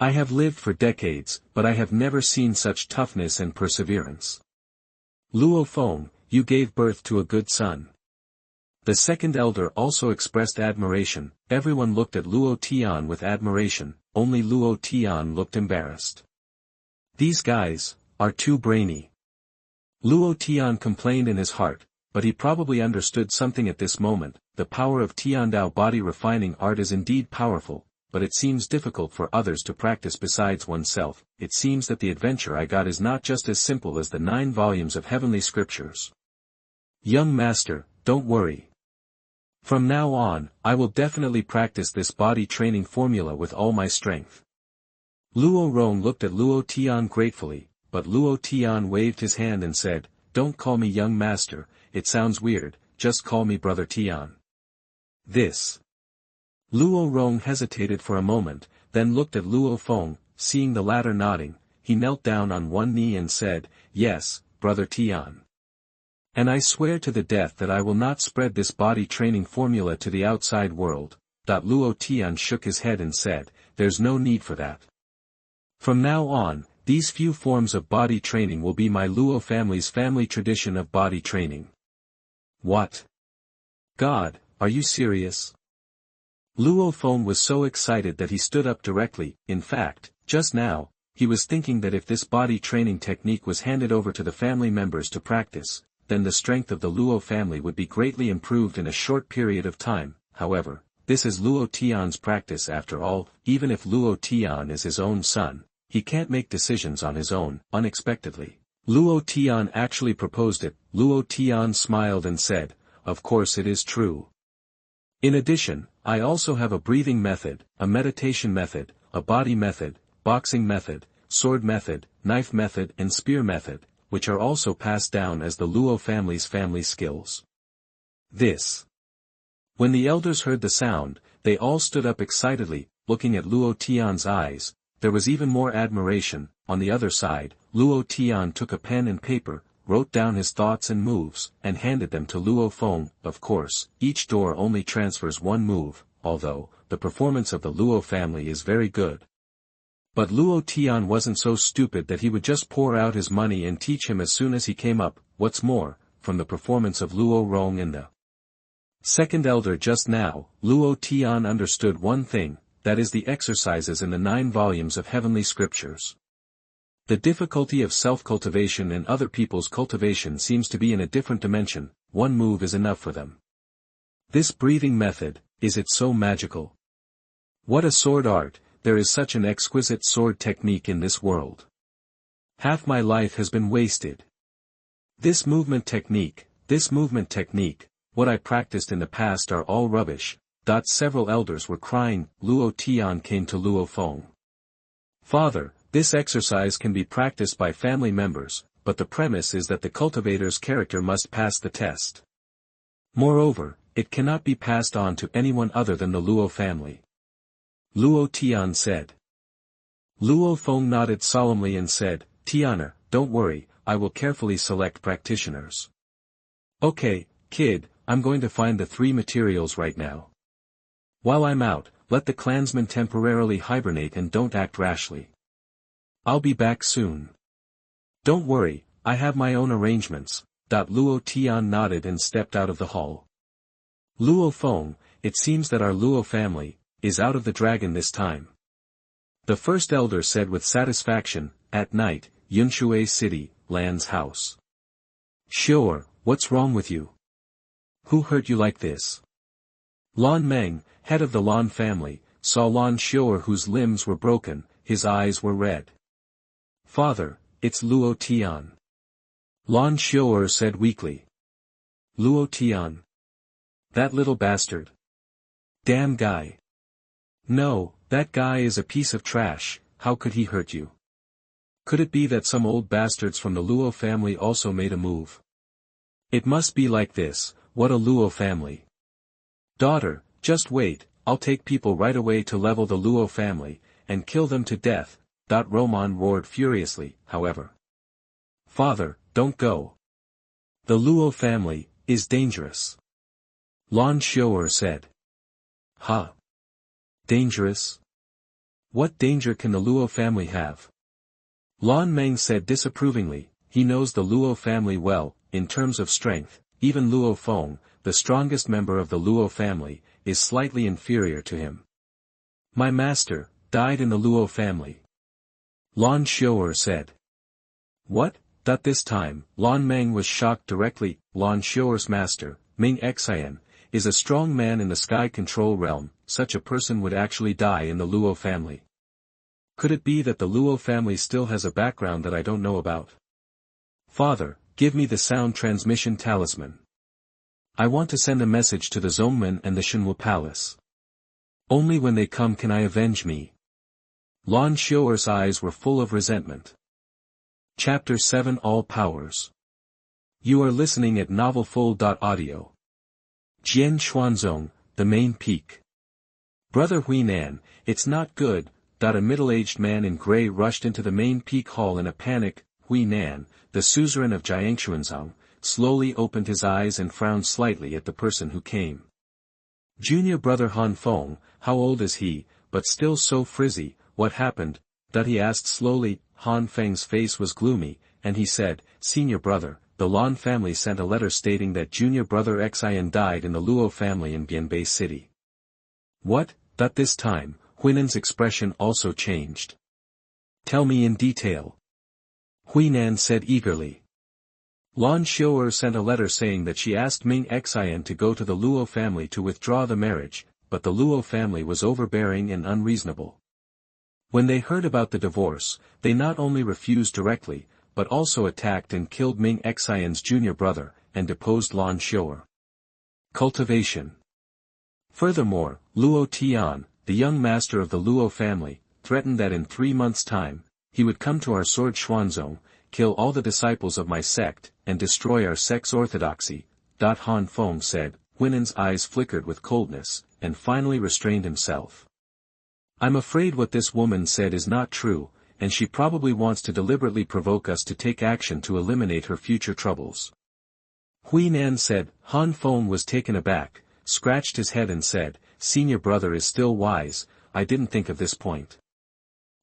I have lived for decades, but I have never seen such toughness and perseverance. Luo Feng, you gave birth to a good son. The second elder also expressed admiration. Everyone looked at Luo Tian with admiration, only Luo Tian looked embarrassed. These guys are too brainy. Luo Tian complained in his heart, but he probably understood something at this moment. The power of Tiandao body refining art is indeed powerful, but it seems difficult for others to practice besides oneself. It seems that the adventure I got is not just as simple as the 9 volumes of heavenly scriptures. Young master, don't worry. From now on, I will definitely practice this body training formula with all my strength. Luo Rong looked at Luo Tian gratefully, but Luo Tian waved his hand and said, "Don't call me young master, it sounds weird, just call me brother Tian." This. Luo Rong hesitated for a moment, then looked at Luo Feng, seeing the latter nodding, he knelt down on one knee and said, "Yes, brother Tian. And I swear to the death that I will not spread this body training formula to the outside world." Luo Tian shook his head and said, "There's no need for that. From now on, these few forms of body training will be my Luo family's family tradition of body training." What? God, are you serious? Luo Feng was so excited that he stood up directly. In fact, just now, he was thinking that if this body training technique was handed over to the family members to practice, then the strength of the Luo family would be greatly improved in a short period of time. However, this is Luo Tian's practice after all. Even if Luo Tian is his own son, he can't make decisions on his own. Unexpectedly, Luo Tian actually proposed it. Luo Tian smiled and said, "Of course it is true. In addition, I also have a breathing method, a meditation method, a body method, boxing method, sword method, knife method and spear method, which are also passed down as the Luo family's family skills." This. When the elders heard the sound, they all stood up excitedly, looking at Luo Tian's eyes. There was even more admiration. On the other side, Luo Tian took a pen and paper, wrote down his thoughts and moves, and handed them to Luo Feng. Of course, each door only transfers one move, although, the performance of the Luo family is very good. But Luo Tian wasn't so stupid that he would just pour out his money and teach him as soon as he came up. What's more, from the performance of Luo Rong and the second elder just now, Luo Tian understood one thing, that is the exercises in the 9 volumes of heavenly scriptures. The difficulty of self-cultivation and other people's cultivation seems to be in a different dimension. One move is enough for them. This breathing method, is it so magical? What a sword art! There is such an exquisite sword technique in this world. Half my life has been wasted. This movement technique, what I practiced in the past are all rubbish. Several elders were crying. Luo Tian came to Luo Feng. "Father, this exercise can be practiced by family members, but the premise is that the cultivator's character must pass the test. Moreover, it cannot be passed on to anyone other than the Luo family." Luo Tian said. Luo Feng nodded solemnly and said, "Tiana, don't worry, I will carefully select practitioners." "Okay, kid, I'm going to find the 3 materials right now. While I'm out, let the clansmen temporarily hibernate and don't act rashly. I'll be back soon." "Don't worry, I have my own arrangements." Luo Tian nodded and stepped out of the hall. "Luo Feng, it seems that our Luo family is out of the dragon this time," the first elder said with satisfaction. At night, Yunshui City, Lan's house. "Sure, what's wrong with you?" Who hurt you like this? Lan Meng, head of the Lan family, saw Lan Xiu'er whose limbs were broken, his eyes were red. Father, it's Luo Tian. Lan Xiu'er said weakly. Luo Tian. That little bastard. Damn guy. No, that guy is a piece of trash, how could he hurt you? Could it be that some old bastards from the Luo family also made a move? It must be like this, what a Luo family. Daughter, just wait, I'll take people right away to level the Luo family, and kill them to death. Roman roared furiously, however. Father, don't go. The Luo family is dangerous. Lan Xiu'er said. Ha! Dangerous? What danger can the Luo family have? Lan Meng said disapprovingly, he knows the Luo family well, in terms of strength, even Luo Feng, the strongest member of the Luo family, is slightly inferior to him. My master, died in the Luo family. Lan Xiu'er said. What? This time, Lan Meng was shocked directly. Lan Xiu'er's master, Ming Xian, is a strong man in the sky control realm, such a person would actually die in the Luo family. Could it be that the Luo family still has a background that I don't know about? Father, give me the sound transmission talisman. I want to send a message to the Zongmen and the Xuanhuan palace. Only when they come can I avenge me. Lan Xiu'er's eyes were full of resentment. Chapter 7 All Powers. You are listening at novelfull.audio. Jian Xuanzong, the main peak. Brother Huinan, it's not good. A middle-aged man in gray rushed into the main peak hall in a panic. Huinan, the suzerain of Jiangxuanzong, slowly opened his eyes and frowned slightly at the person who came. Junior brother Han Feng, how old is he, but still so frizzy, what happened? He asked slowly. Han Feng's face was gloomy, and he said, Senior brother, the Lan family sent a letter stating that junior brother Xian died in the Luo family in Bianbei City. What? This time, Huinan's expression also changed. Tell me in detail. Huinan said eagerly. Lan Xiu'er sent a letter saying that she asked Ming Xian to go to the Luo family to withdraw the marriage, but the Luo family was overbearing and unreasonable. When they heard about the divorce, they not only refused directly, but also attacked and killed Ming Xian's junior brother, and deposed Lan Xiu'er. Cultivation. Furthermore, Luo Tian, the young master of the Luo family, threatened that in 3 months' time, he would come to our sword Xuanzong, kill all the disciples of my sect, and destroy our sect's orthodoxy. Han Feng said. Huinan's eyes flickered with coldness, and finally restrained himself. I'm afraid what this woman said is not true, and she probably wants to deliberately provoke us to take action to eliminate her future troubles. Huinan said. Han Feng was taken aback, scratched his head and said, Senior brother is still wise, I didn't think of this point.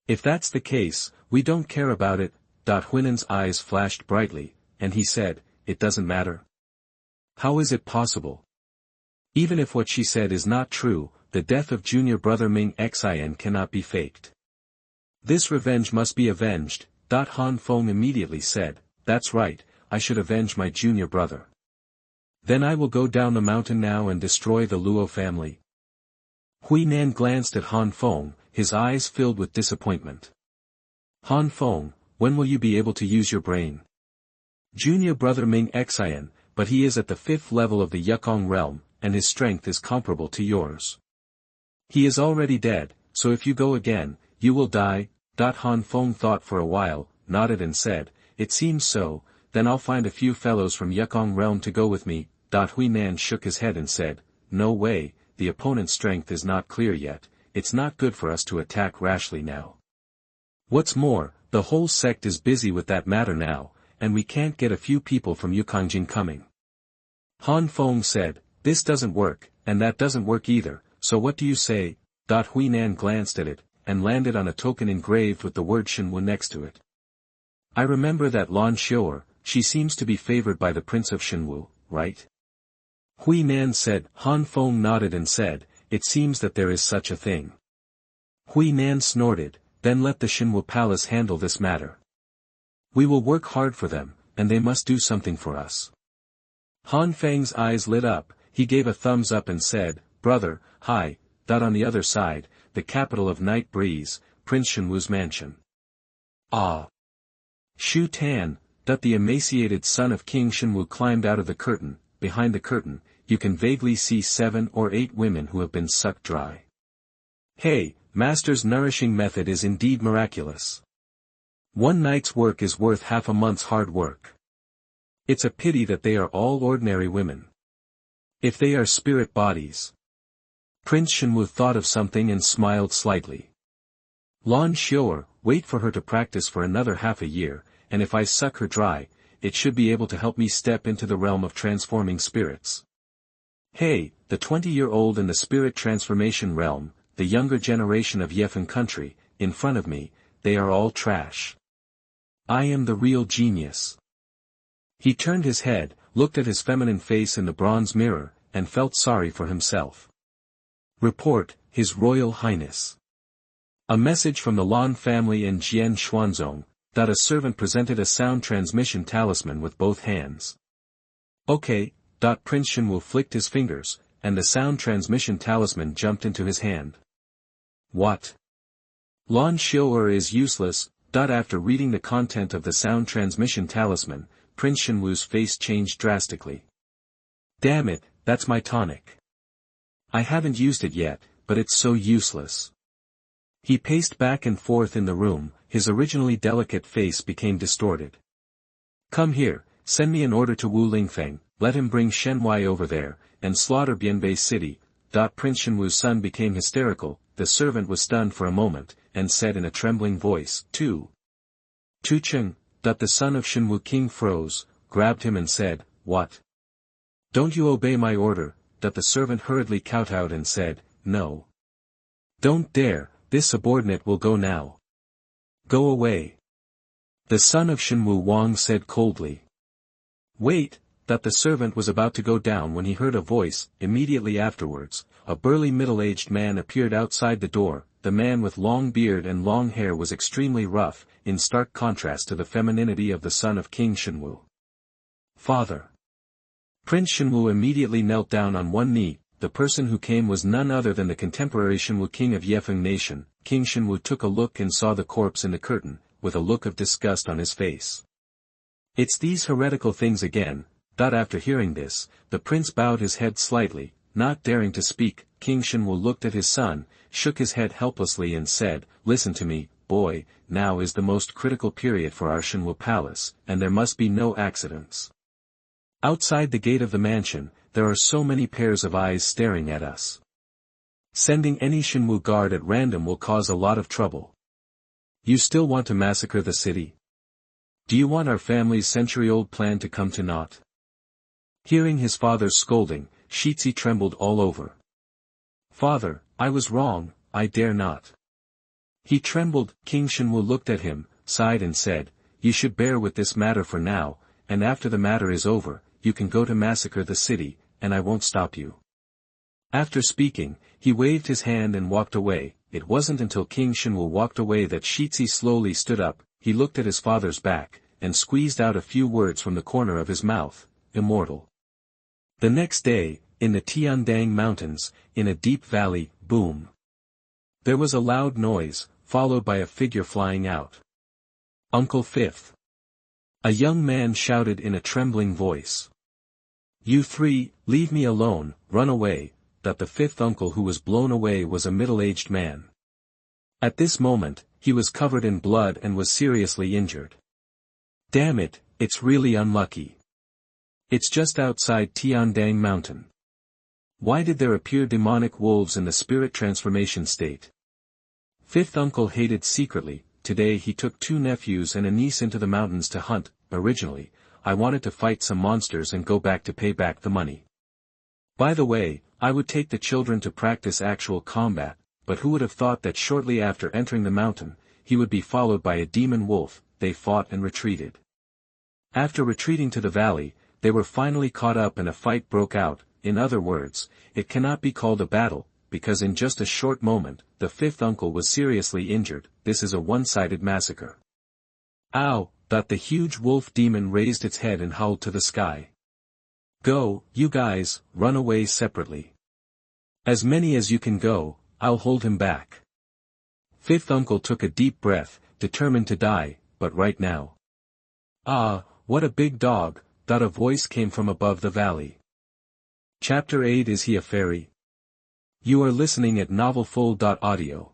If that's the case, we don't care about it. Huinan's eyes flashed brightly, and he said, It doesn't matter. How is it possible? Even if what she said is not true, the death of junior brother Ming Xian cannot be faked. This revenge must be avenged. Han Feng immediately said, That's right, I should avenge my junior brother. Then I will go down the mountain now and destroy the Luo family. Huinan glanced at Han Feng, his eyes filled with disappointment. Han Feng, when will you be able to use your brain? Junior brother Ming Xian, but he is at the 5th level of the Yukong realm, and his strength is comparable to yours. He is already dead, so if you go again, you will die. Han Feng thought for a while, nodded and said, It seems so, then I'll find a few fellows from Yukong realm to go with me. Huinan shook his head and said, No way, the opponent's strength is not clear yet, it's not good for us to attack rashly now. What's more, the whole sect is busy with that matter now, and we can't get a few people from Yukongjing coming. Han Feng said, This doesn't work, and that doesn't work either, so what do you say? Huinan glanced at it, and landed on a token engraved with the word Xuanhuan next to it. I remember that Lan Xiu'er, she seems to be favored by the Prince of Xuanhuan, right? Huinan said. Han Feng nodded and said, It seems that there is such a thing. Huinan snorted, Then let the Xuanhuan palace handle this matter. We will work hard for them, and they must do something for us. Han Feng's eyes lit up, he gave a thumbs up and said, "Brother, hi." On the other side, the capital of Night Breeze, Prince Xuanhuan's mansion. Ah! Shu Tan, the emaciated son of King Xuanhuan climbed out of the curtain. Behind the curtain, you can vaguely see 7 or 8 women who have been sucked dry. Hey, Master's nourishing method is indeed miraculous. One night's work is worth half a month's hard work. It's a pity that they are all ordinary women. If they are spirit bodies. Prince Xuanhuan thought of something and smiled slightly. Lan Xiu'er, wait for her to practice for another half a year, and if I suck her dry, it should be able to help me step into the realm of transforming spirits. Hey, the 20-year-old in the spirit transformation realm, the younger generation of Yefeng country, in front of me, they are all trash. I am the real genius. He turned his head, looked at his feminine face in the bronze mirror, and felt sorry for himself. Report, His Royal Highness. A message from the Lan family in Jian Xuanzong, that a servant presented a sound transmission talisman with both hands. Okay. Prince Xuanhuan flicked his fingers, and the sound transmission talisman jumped into his hand. What? Lan Xiu'er is useless. After reading the content of the sound transmission talisman, Prince Xuanhuan's face changed drastically. Damn it, that's my tonic. I haven't used it yet, but it's so useless. He paced back and forth in the room, his originally delicate face became distorted. Come here, send me an order to Wu Lingfeng, let him bring Shen Wai over there, and slaughter Bianbei City. Prince Xuanhuan's son became hysterical, the servant was stunned for a moment, and said in a trembling voice, Tu Cheng. The son of Xuanhuan King froze, grabbed him and said, What? Don't you obey my order? The servant hurriedly kowtowed and said, No. Don't dare, this subordinate will go now. Go away. The son of Xuanhuan Wang said coldly. Wait. The servant was about to go down when he heard a voice. Immediately afterwards, a burly middle-aged man appeared outside the door. The man with long beard and long hair was extremely rough, in stark contrast to the femininity of the son of King Xuanhuan. Father. Prince Xuanhuan immediately knelt down on one knee. The person who came was none other than the contemporary Xuanhuan king of Yefeng nation. King Xuanhuan took a look and saw the corpse in the curtain, with a look of disgust on his face. It's these heretical things again. After hearing this, the prince bowed his head slightly, not daring to speak. King Xuanhuan looked at his son, shook his head helplessly and said, Listen to me, boy, now is the most critical period for our Xuanhuan palace, and there must be no accidents. Outside the gate of the mansion, there are so many pairs of eyes staring at us. Sending any Xuanhuan guard at random will cause a lot of trouble. You still want to massacre the city? Do you want our family's century-old plan to come to naught? Hearing his father's scolding, Shitzi trembled all over. Father, I was wrong, I dare not. He trembled. King Xuanhuan looked at him, sighed and said, You should bear with this matter for now, and after the matter is over, you can go to massacre the city, and I won't stop you. After speaking, he waved his hand and walked away. It wasn't until King Xuanhuan walked away that Shitzi slowly stood up. He looked at his father's back, and squeezed out a few words from the corner of his mouth, Immortal. The next day, in the Tiandang Mountains, in a deep valley, boom. There was a loud noise, followed by a figure flying out. Uncle Fifth. A young man shouted in a trembling voice. You three, leave me alone, run away. The fifth uncle who was blown away was a middle-aged man. At this moment, he was covered in blood and was seriously injured. Damn it, it's really unlucky. It's just outside Tiandang Mountain. Why did there appear demonic wolves in the spirit transformation state? Fifth uncle hated secretly. Today he took 2 nephews and a niece into the mountains to hunt. Originally, I wanted to fight some monsters and go back to pay back the money. By the way, I would take the children to practice actual combat, but who would have thought that shortly after entering the mountain, he would be followed by a demon wolf. They fought and retreated. After retreating to the valley, they were finally caught up and a fight broke out. In other words, it cannot be called a battle, because in just a short moment, the fifth uncle was seriously injured. This is a one-sided massacre. Ow! The huge wolf demon raised its head and howled to the sky. Go, you guys, run away separately. As many as you can go, I'll hold him back. Fifth uncle took a deep breath, determined to die, but right now. Ah, what a big dog, a voice came from above the valley. Chapter 8 Is he a fairy? You are listening at novelfull.audio.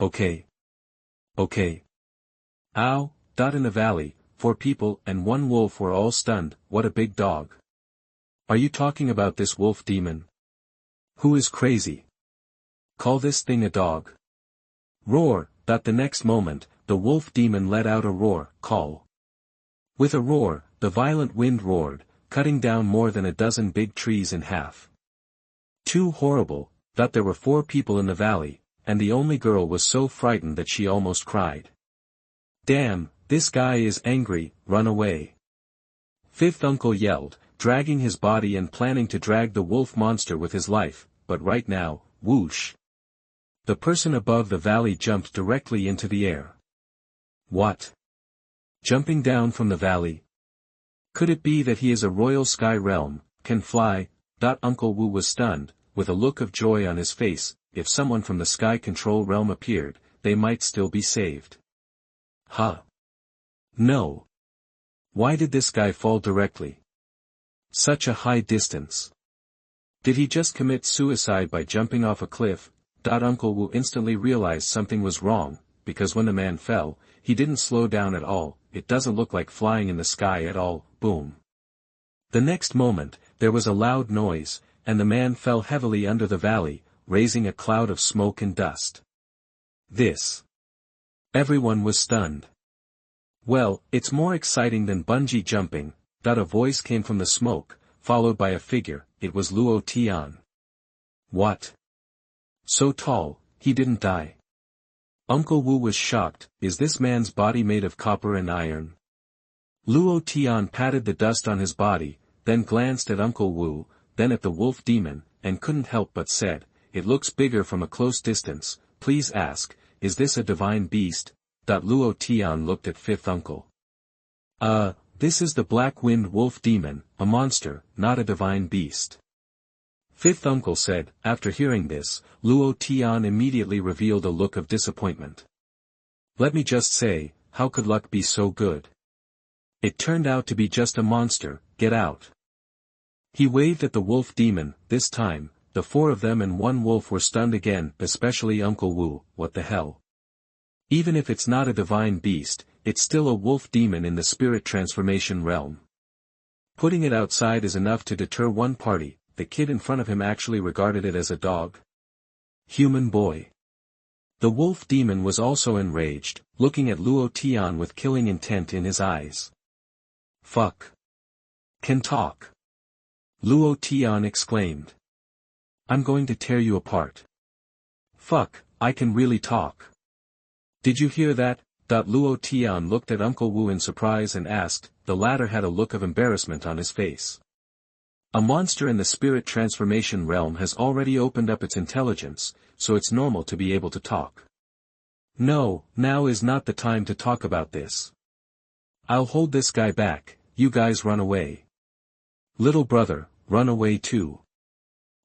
Okay. Okay. Ow, in the valley, 4 people and 1 wolf were all stunned. What a big dog. Are you talking about this wolf demon? Who is crazy? Call this thing a dog. Roar, the next moment, the wolf demon let out a roar, call. With a roar, the violent wind roared, cutting down more than a dozen big trees in half. Too horrible, there were 4 people in the valley, and the only girl was so frightened that she almost cried. Damn, this guy is angry, run away. Fifth uncle yelled, dragging his body and planning to drag the wolf monster with his life, but right now, whoosh. The person above the valley jumped directly into the air. What? Jumping down from the valley? Could it be that he is a royal sky realm, can fly? Uncle Wu was stunned, with a look of joy on his face. If someone from the sky control realm appeared, they might still be saved. Huh? No. Why did this guy fall directly? Such a high distance. Did he just commit suicide by jumping off a cliff? Uncle Wu instantly realized something was wrong, because when the man fell, he didn't slow down at all. It doesn't look like flying in the sky at all. Boom. The next moment, there was a loud noise, and the man fell heavily under the valley, raising a cloud of smoke and dust. This. Everyone was stunned. Well, it's more exciting than bungee jumping. A voice came from the smoke, followed by a figure. It was Luo Tian. What? So tall, he didn't die. Uncle Wu was shocked. Is this man's body made of copper and iron? Luo Tian patted the dust on his body, then glanced at Uncle Wu, then at the wolf demon, and couldn't help but said, it looks bigger from a close distance. Please ask, is this a divine beast? Luo Tian looked at fifth uncle. This is the black wind wolf demon, a monster, not a divine beast. Fifth uncle said. After hearing this, Luo Tian immediately revealed a look of disappointment. Let me just say, how could luck be so good? It turned out to be just a monster. Get out. He waved at the wolf demon. This time, the 4 of them and 1 wolf were stunned again, especially Uncle Wu. What the hell? Even if it's not a divine beast, it's still a wolf demon in the spirit transformation realm. Putting it outside is enough to deter one party. The kid in front of him actually regarded it as a dog. Human boy. The wolf demon was also enraged, looking at Luo Tian with killing intent in his eyes. Fuck. Can talk. Luo Tian exclaimed. I'm going to tear you apart. Fuck, I can really talk. Did you hear that? Luo Tian looked at Uncle Wu in surprise and asked. The latter had a look of embarrassment on his face. A monster in the spirit transformation realm has already opened up its intelligence, so it's normal to be able to talk. No, now is not the time to talk about this. I'll hold this guy back. You guys run away. Little brother, run away too.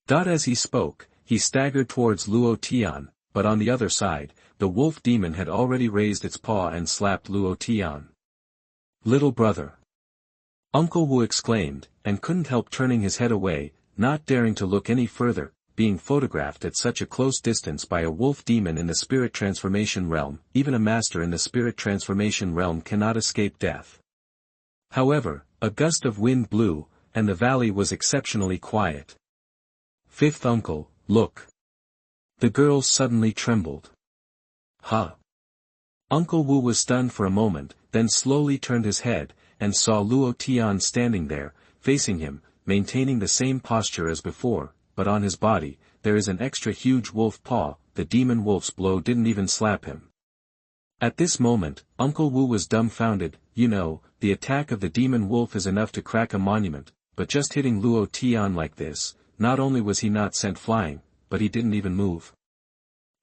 As he spoke, he staggered towards Luo Tian, but on the other side, the wolf demon had already raised its paw and slapped Luo Tian. Little brother. Uncle Wu exclaimed, and couldn't help turning his head away, not daring to look any further, being photographed at such a close distance by a wolf demon in the spirit transformation realm. Even a master in the spirit transformation realm cannot escape death. However, a gust of wind blew, and the valley was exceptionally quiet. Fifth uncle, look. The girl suddenly trembled. Huh? Uncle Wu was stunned for a moment, then slowly turned his head, and saw Luo Tian standing there, facing him, maintaining the same posture as before, but on his body, there is an extra huge wolf paw. The demon wolf's blow didn't even slap him. At this moment, Uncle Wu was dumbfounded. You know, the attack of the demon wolf is enough to crack a monument, but just hitting Luo Tian like this, not only was he not sent flying, but he didn't even move.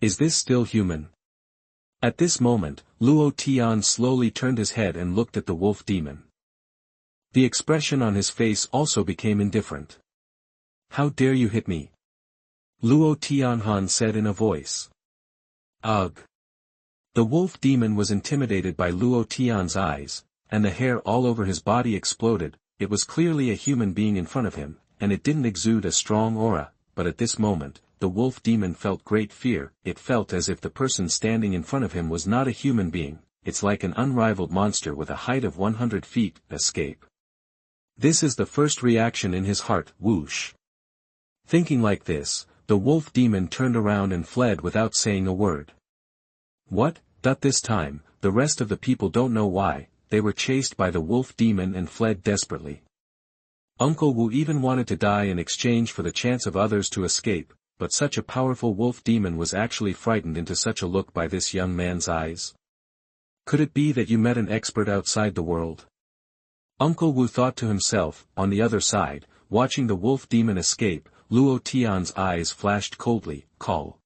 Is this still human? At this moment, Luo Tian slowly turned his head and looked at the wolf demon. The expression on his face also became indifferent. "How dare you hit me?" Luo Tianhan said in a voice. "Ugh." The wolf demon was intimidated by Luo Tian's eyes, and the hair all over his body exploded. It was clearly a human being in front of him, and it didn't exude a strong aura, but at this moment, the wolf demon felt great fear. It felt as if the person standing in front of him was not a human being. It's like an unrivaled monster with a height of 100 feet. Escape. This is the first reaction in his heart. Whoosh. Thinking like this, the wolf demon turned around and fled without saying a word. What? This time, the rest of the people don't know why, they were chased by the wolf demon and fled desperately. Uncle Wu even wanted to die in exchange for the chance of others to escape, but such a powerful wolf demon was actually frightened into such a look by this young man's eyes. Could it be that you met an expert outside the world? Uncle Wu thought to himself. On the other side, watching the wolf demon escape, Luo Tian's eyes flashed coldly. Call.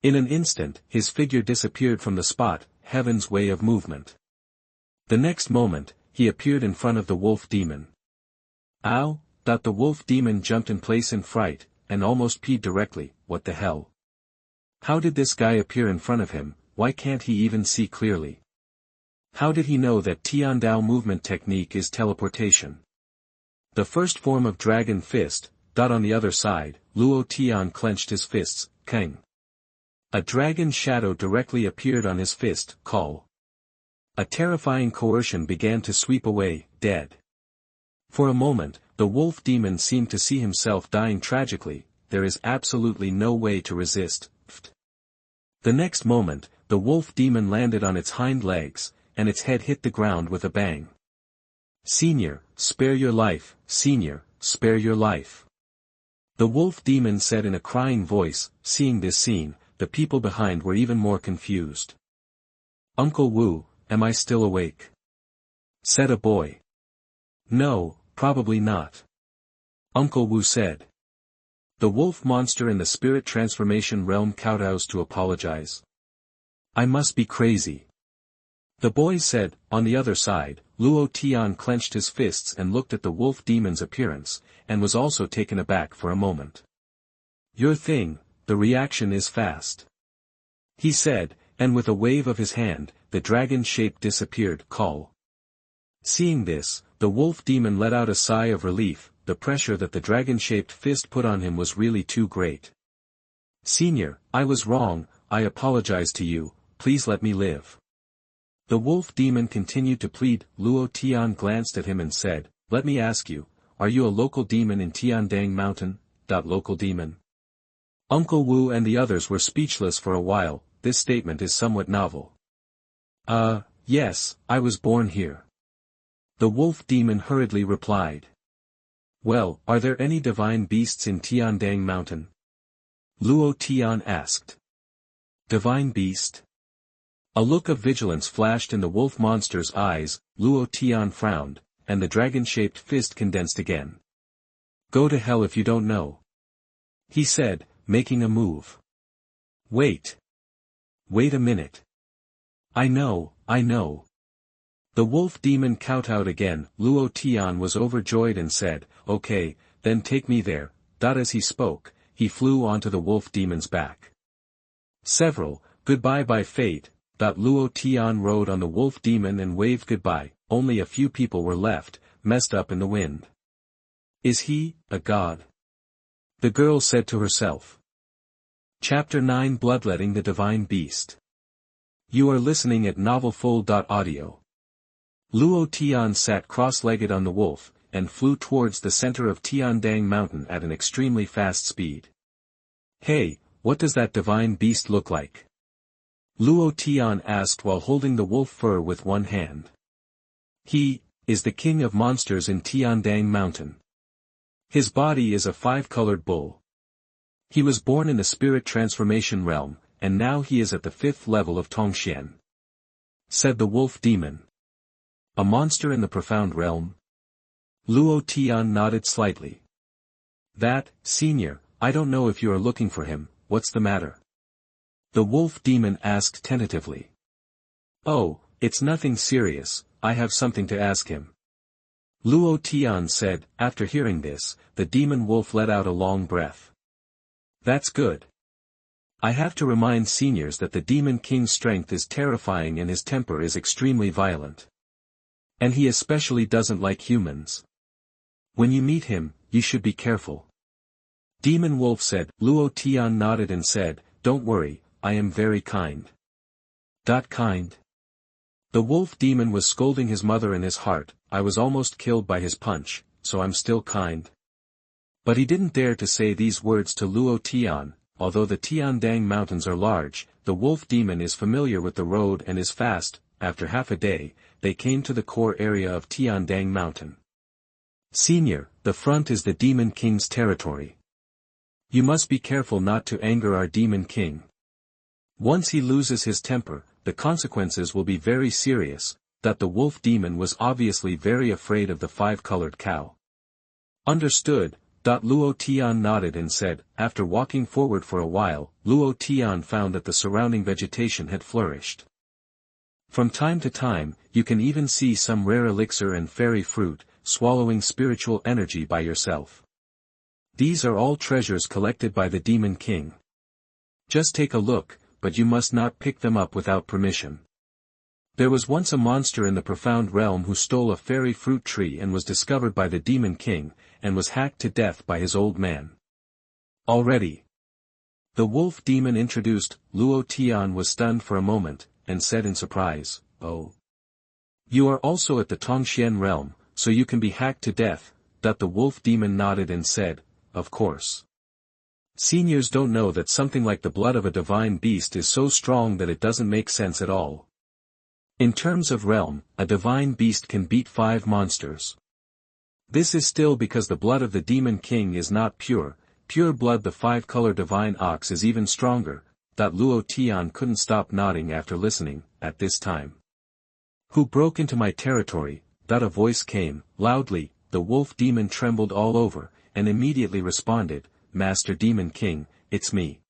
In an instant, his figure disappeared from the spot, heaven's way of movement. The next moment, he appeared in front of the wolf demon. Ow! The wolf demon jumped in place in fright, and almost peed directly. What the hell? How did this guy appear in front of him? Why can't he even see clearly? How did he know that Tiandao movement technique is teleportation? The first form of dragon fist. On the other side, Luo Tian clenched his fists. Kang. A dragon shadow directly appeared on his fist. Call. A terrifying coercion began to sweep away. Dead. For a moment, the wolf demon seemed to see himself dying tragically. There is absolutely no way to resist. The next moment, the wolf demon landed on its hind legs, and its head hit the ground with a bang. "Senior, spare your life, Senior, spare your life." The wolf demon said in a crying voice. Seeing this scene, the people behind were even more confused. "Uncle Wu, am I still awake?" said a boy. "No, probably not," Uncle Wu said. The wolf monster in the spirit transformation realm kowtows to apologize. "I must be crazy," the boy said. On the other side, Luo Tian clenched his fists and looked at the wolf demon's appearance, and was also taken aback for a moment. "Your thing, the reaction is fast," he said, and with a wave of his hand, the dragon shape disappeared. Call. Seeing this, the wolf demon let out a sigh of relief. The pressure that the dragon-shaped fist put on him was really too great. "Senior, I was wrong, I apologize to you, please let me live." The wolf demon continued to plead. Luo Tian glanced at him and said, "Let me ask you, are you a local demon in Tiandang Mountain?" Local demon. Uncle Wu and the others were speechless for a while. This statement is somewhat novel. Yes, I was born here," the wolf demon hurriedly replied. "Well, are there any divine beasts in Tiandang Mountain?" Luo Tian asked. "Divine beast?" A look of vigilance flashed in the wolf monster's eyes. Luo Tian frowned, and the dragon-shaped fist condensed again. "Go to hell if you don't know," he said, making a move. Wait a minute. I know. The wolf demon kowtowed again. Luo Tian was overjoyed and said, "Okay, then take me there." As he spoke, he flew onto the wolf demon's back. Goodbye by fate. Luo Tian rode on the wolf demon and waved goodbye. Only a few people were left, messed up in the wind. "Is he a god?" the girl said to herself. Chapter 9 Bloodletting the Divine Beast. You are listening at novelfull.audio. Luo Tian sat cross-legged on the wolf, and flew towards the center of Tiandang Mountain at an extremely fast speed. "Hey, what does that divine beast look like?" Luo Tian asked while holding the wolf fur with one hand. "He is the king of monsters in Tiandang Mountain. His body is a 5-colored bull. He was born in the spirit transformation realm, and now he is at the 5th level of Tongxian," said the wolf demon. "A monster in the profound realm?" Luo Tian nodded slightly. Senior, I don't know if you are looking for him. What's the matter?" the wolf demon asked tentatively. "Oh, it's nothing serious, I have something to ask him." Luo Tian said. After hearing this, the demon wolf let out a long breath. That's good. I have to remind seniors that the demon king's strength is terrifying and his temper is extremely violent. And he especially doesn't like humans. When you meet him, you should be careful. Demon wolf said. Luo Tian nodded and said, don't worry, I am very kind. Kind? The wolf demon was scolding his mother in his heart. I was almost killed by his punch, so I'm still kind. But he didn't dare to say these words to Luo Tian. Although the Tiandang mountains are large, the wolf demon is familiar with the road and is fast. After half a day, they came to the core area of Tiandang mountain. Senior, the front is the demon king's territory. You must be careful not to anger our demon king. Once he loses his temper, the consequences will be very serious. That the wolf demon was obviously very afraid of the five-colored cow. Understood. Luo Tian nodded and said. After walking forward for a while, Luo Tian found that the surrounding vegetation had flourished. From time to time, you can even see some rare elixir and fairy fruit, swallowing spiritual energy by yourself. These are all treasures collected by the demon king. Just take a look, but you must not pick them up without permission. There was once a monster in the profound realm who stole a fairy fruit tree and was discovered by the demon king, and was hacked to death by his old man. Already. The wolf demon introduced. Luo Tian was stunned for a moment, and said in surprise, oh. You are also at the Tongxian realm, so you can be hacked to death. The wolf demon nodded and said, of course. Seniors don't know that something like the blood of a divine beast is so strong that it doesn't make sense at all. In terms of realm, a divine beast can beat 5 monsters. This is still because the blood of the demon king is not pure. Pure blood, the 5-color divine ox, is even stronger. Luo Tian couldn't stop nodding after listening. At this time, who broke into my territory? A voice came, loudly. The wolf demon trembled all over, and immediately responded, Master Demon King, it's me.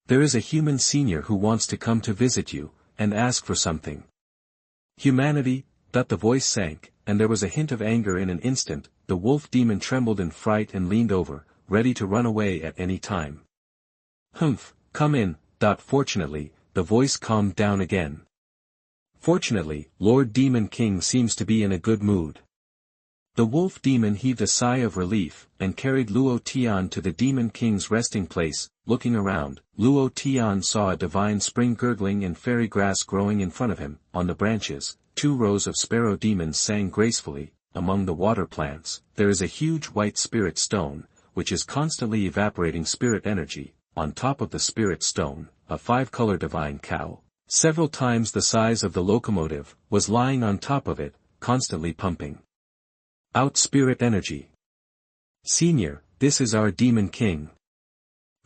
There is a human senior who wants to come to visit you, and ask for something. Humanity? The voice sank, and there was a hint of anger in an instant. The wolf demon trembled in fright and leaned over, ready to run away at any time. Humph, come in. Fortunately, the voice calmed down again. Fortunately, Lord Demon King seems to be in a good mood. The wolf demon heaved a sigh of relief, and carried Luo Tian to the demon king's resting place. Looking around, Luo Tian saw a divine spring gurgling and fairy grass growing in front of him. On the branches, 2 rows of sparrow demons sang gracefully. Among the water plants, there is a huge white spirit stone, which is constantly evaporating spirit energy. On top of the spirit stone, a 5-color divine cow, several times the size of the locomotive, was lying on top of it, constantly pumping out spirit energy. Senior, this is our demon king.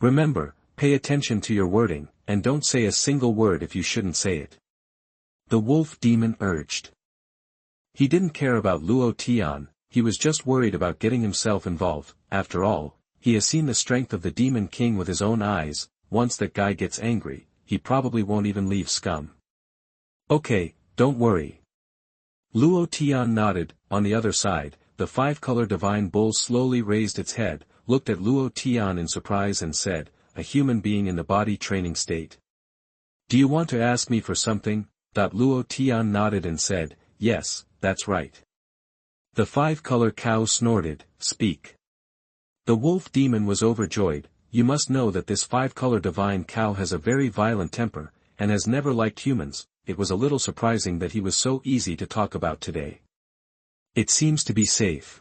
Remember, pay attention to your wording, and don't say a single word if you shouldn't say it. The wolf demon urged. He didn't care about Luo Tian, he was just worried about getting himself involved. After all, he has seen the strength of the demon king with his own eyes. Once that guy gets angry, he probably won't even leave scum. Okay, don't worry. Luo Tian nodded. On the other side, the 5-color divine bull slowly raised its head, looked at Luo Tian in surprise and said, a human being in the body training state. Do you want to ask me for something? Luo Tian nodded and said, yes, that's right. The 5-color cow snorted, speak. The wolf demon was overjoyed. You must know that this 5-color divine cow has a very violent temper, and has never liked humans. It was a little surprising that he was so easy to talk about today. It seems to be safe.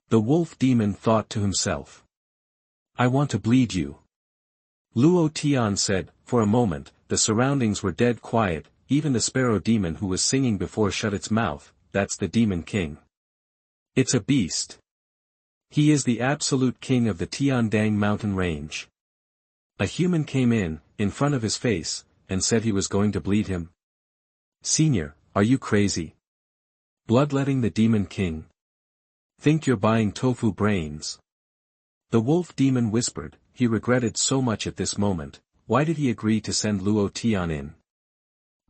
The wolf demon thought to himself. I want to bleed you. Luo Tian said. For a moment, the surroundings were dead quiet. Even the sparrow demon who was singing before shut its mouth. That's the demon king. It's a beast. He is the absolute king of the Tiandang mountain range. A human came in front of his face, and said he was going to bleed him. Senior, are you crazy? Bloodletting the demon king? Think you're buying tofu brains? The wolf demon whispered. He regretted so much at this moment. Why did he agree to send Luo Tian in?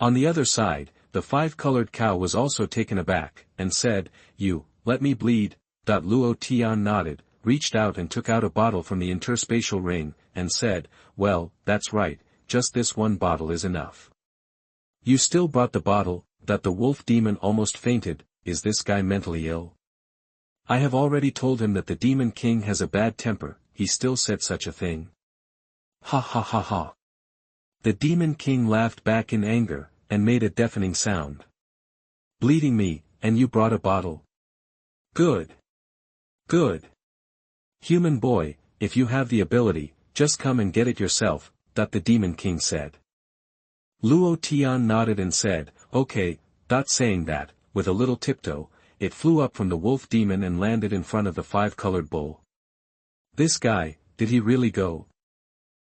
On the other side, the 5-colored cow was also taken aback, and said, You let me bleed. Luo Tian nodded, reached out and took out a bottle from the interspatial ring, and said, well, that's right, just this one bottle is enough. You still brought the bottle. The wolf demon almost fainted. Is this guy mentally ill? I have already told him that the demon king has a bad temper, he still said such a thing. Ha ha ha ha. The demon king laughed back in anger, and made a deafening sound. Bleeding me, and you brought a bottle? Good. Good. Human boy, if you have the ability, just come and get it yourself, the demon king said. Luo Tian nodded and said, okay, saying that, with a little tiptoe, it flew up from the wolf demon and landed in front of the five-colored bull. This guy, did he really go?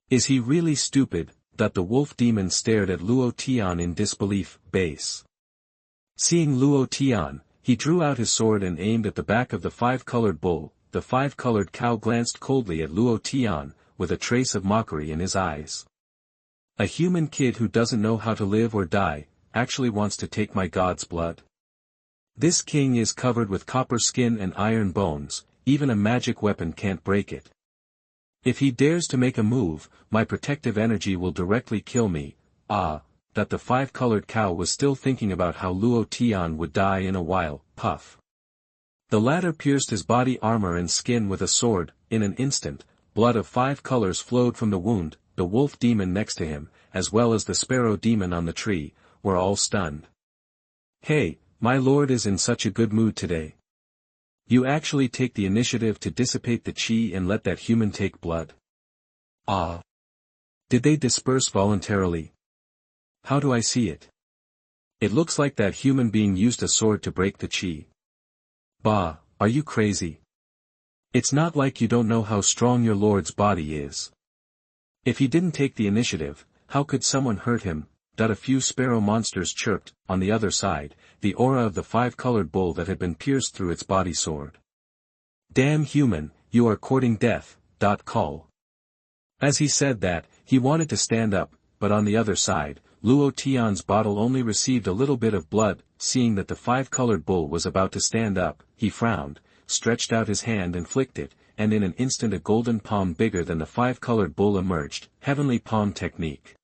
Is he really stupid? The wolf demon stared at Luo Tian in disbelief. Base. Seeing Luo Tian, he drew out his sword and aimed at the back of the five-colored bull. The five-colored cow glanced coldly at Luo Tian, with a trace of mockery in his eyes. A human kid who doesn't know how to live or die, actually wants to take my god's blood? This king is covered with copper skin and iron bones, even a magic weapon can't break it. If he dares to make a move, my protective energy will directly kill me. The five-colored cow was still thinking about how Luo Tian would die in a while. Puff. The latter pierced his body armor and skin with a sword. In an instant, blood of 5 colors flowed from the wound. The wolf demon next to him, as well as the sparrow demon on the tree, were all stunned. Hey, my lord is in such a good mood today. You actually take the initiative to dissipate the chi and let that human take blood? Did they disperse voluntarily? How do I see it? It looks like that human being used a sword to break the chi. Bah, are you crazy? It's not like you don't know how strong your lord's body is. If he didn't take the initiative, how could someone hurt him? A few sparrow monsters chirped. On the other side, the aura of the 5-colored bull that had been pierced through its body sword. Damn human, you are courting death. Call. As he said that, he wanted to stand up, but on the other side, Luo Tian's bottle only received a little bit of blood. Seeing that the 5-colored bull was about to stand up, he frowned, stretched out his hand and flicked it, and in an instant a golden palm bigger than the 5-colored bull emerged. Heavenly palm technique.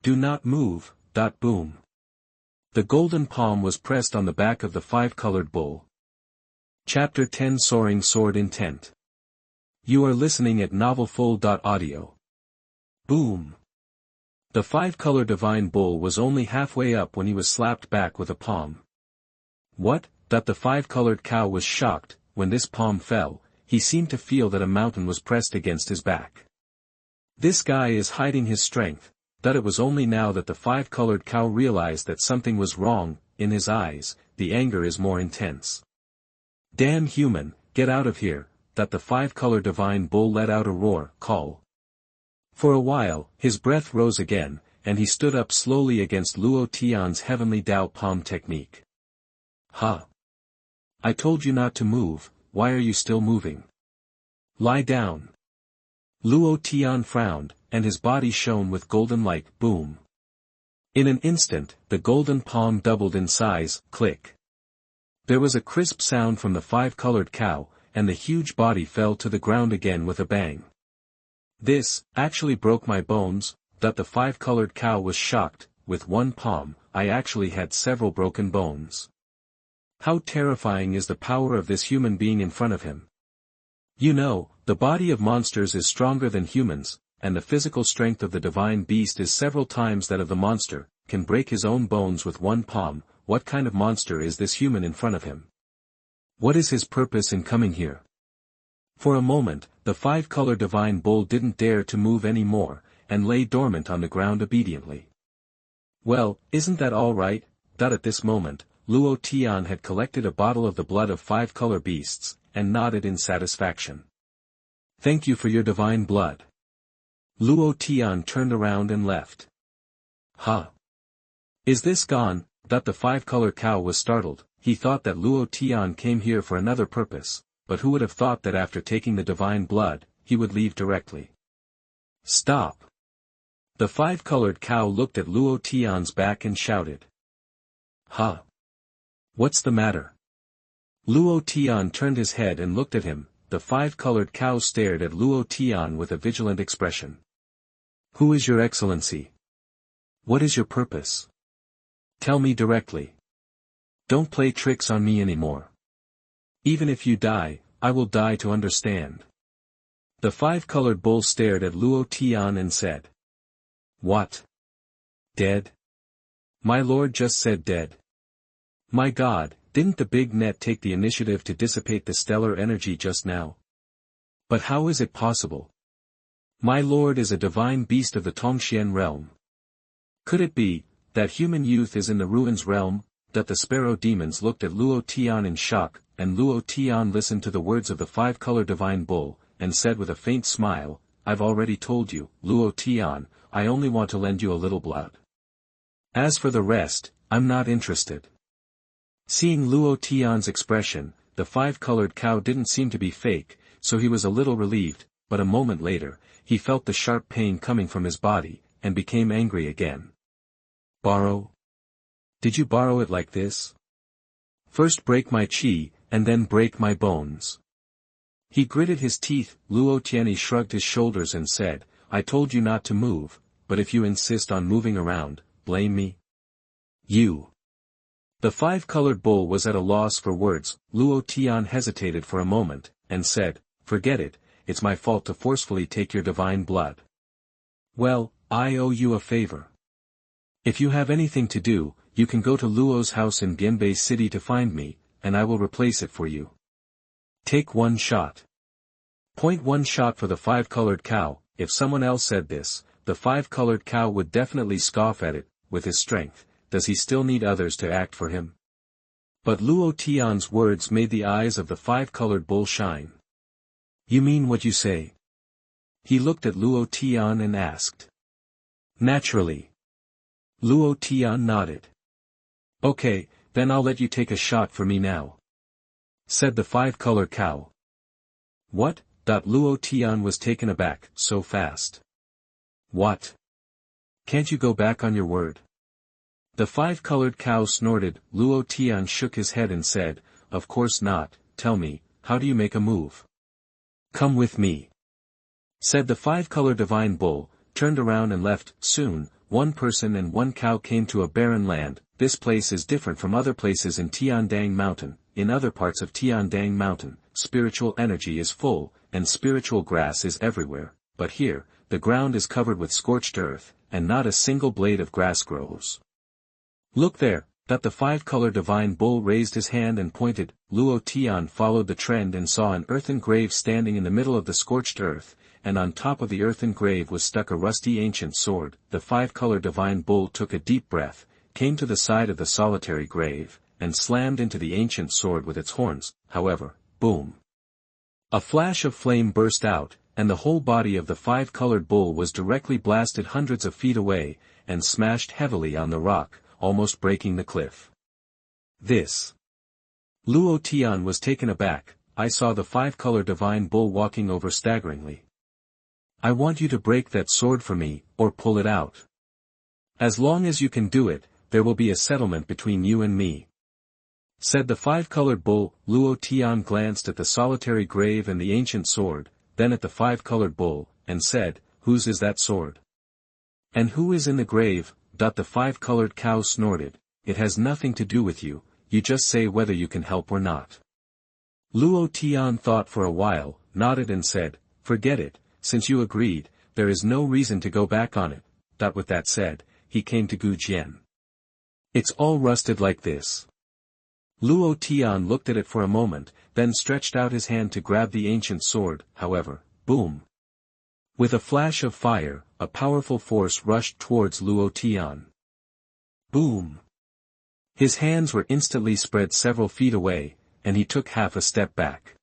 Do not move. Boom. The golden palm was pressed on the back of the 5-colored bull. Chapter 10 Soaring Sword Intent. You are listening at novelfull.audio. Boom. The 5-color divine bull was only halfway up when he was slapped back with a palm. What? The 5-colored cow was shocked. When this palm fell, he seemed to feel that a mountain was pressed against his back. This guy is hiding his strength. It was only now that the 5-colored cow realized that something was wrong. In his eyes, the anger is more intense. Damn human, get out of here. The 5-color divine bull let out a roar. Call. For a while, his breath rose again, and he stood up slowly against Luo Tian's heavenly Dao palm technique. Ha! I told you not to move, why are you still moving? Lie down. Luo Tian frowned, and his body shone with golden light. Boom. In an instant, the golden palm doubled in size. Click. There was a crisp sound from the 5-colored cow, and the huge body fell to the ground again with a bang. This, actually broke my bones. The 5-colored cow was shocked. With one palm, I actually had several broken bones. How terrifying is the power of this human being in front of him. You know, the body of monsters is stronger than humans, and the physical strength of the divine beast is several times that of the monster, can break his own bones with one palm. What kind of monster is this human in front of him? What is his purpose in coming here? For a moment, the 5-color divine bull didn't dare to move any more, and lay dormant on the ground obediently. Well, isn't that all right? At this moment, Luo Tian had collected a bottle of the blood of 5-color beasts, and nodded in satisfaction. Thank you for your divine blood. Luo Tian turned around and left. Huh? Is this gone? The 5-color cow was startled. He thought that Luo Tian came here for another purpose, but who would have thought that after taking the divine blood, he would leave directly? Stop! The 5-colored cow looked at Luo Tian's back and shouted. Huh? What's the matter? Luo Tian turned his head and looked at him. The five-colored cow stared at Luo Tian with a vigilant expression. Who is your excellency? What is your purpose? Tell me directly. Don't play tricks on me anymore. Even if you die, I will die to understand. The five-colored bull stared at Luo Tian and said. What? Dead? My lord just said dead. My God, didn't the big net take the initiative to dissipate the stellar energy just now? But how is it possible? My lord is a divine beast of the Tongxian realm. Could it be, that human youth is in the ruins realm? That the sparrow demons looked at Luo Tian in shock, and Luo Tian listened to the words of the five-color divine bull, and said with a faint smile, I've already told you, Luo Tian, I only want to lend you a little blood. As for the rest, I'm not interested. Seeing Luo Tian's expression, the five-colored cow didn't seem to be fake, so he was a little relieved, but a moment later, he felt the sharp pain coming from his body, and became angry again. Borrow? Did you borrow it like this? First break my chi, and then break my bones. He gritted his teeth. Luo Tian shrugged his shoulders and said, I told you not to move, but if you insist on moving around, blame me. You. The five-colored bull was at a loss for words. Luo Tian hesitated for a moment, and said, Forget it, it's my fault to forcefully take your divine blood. Well, I owe you a favor. If you have anything to do, you can go to Luo's house in Genbei City to find me, and I will replace it for you. Take one shot. Point one shot for the five-colored cow. If someone else said this, the five-colored cow would definitely scoff at it. With his strength, does he still need others to act for him? But Luo Tian's words made the eyes of the five-colored bull shine. You mean what you say? He looked at Luo Tian and asked. Naturally. Luo Tian nodded. Okay, then I'll let you take a shot for me now. Said the five-colored cow. What? Luo Tian was taken aback. So fast. What? Can't you go back on your word? The five-colored cow snorted. Luo Tian shook his head and said, Of course not. Tell me, how do you make a move? Come with me. Said the five-colored divine bull, turned around and left. Soon, one person and one cow came to a barren land. This place is different from other places in Tiandang Mountain. In other parts of Tiandang Mountain, spiritual energy is full, and spiritual grass is everywhere, but here, the ground is covered with scorched earth, and not a single blade of grass grows. Look there. The five-color divine bull raised his hand and pointed. Luo Tian followed the trend and saw an earthen grave standing in the middle of the scorched earth, and on top of the earthen grave was stuck a rusty ancient sword. The five-color divine bull took a deep breath, came to the side of the solitary grave, and slammed into the ancient sword with its horns. However, boom! A flash of flame burst out, and the whole body of the five-colored bull was directly blasted hundreds of feet away, and smashed heavily on the rock, almost breaking the cliff. This. Luo Tian was taken aback. I saw the five-color divine bull walking over staggeringly. I want you to break that sword for me, or pull it out. As long as you can do it, there will be a settlement between you and me. Said the five-colored bull. Luo Tian glanced at the solitary grave and the ancient sword, then at the five-colored bull, and said, Whose is that sword? And who is in the grave? The five-colored cow snorted. It has nothing to do with you, you just say whether you can help or not. Luo Tian thought for a while, nodded and said, Forget it, since you agreed, there is no reason to go back on it. With that said, he came to Gu Jian. It's all rusted like this. Luo Tian looked at it for a moment, then stretched out his hand to grab the ancient sword. However, boom! With a flash of fire, a powerful force rushed towards Luo Tian. Boom! His hands were instantly spread several feet away, and he took half a step back.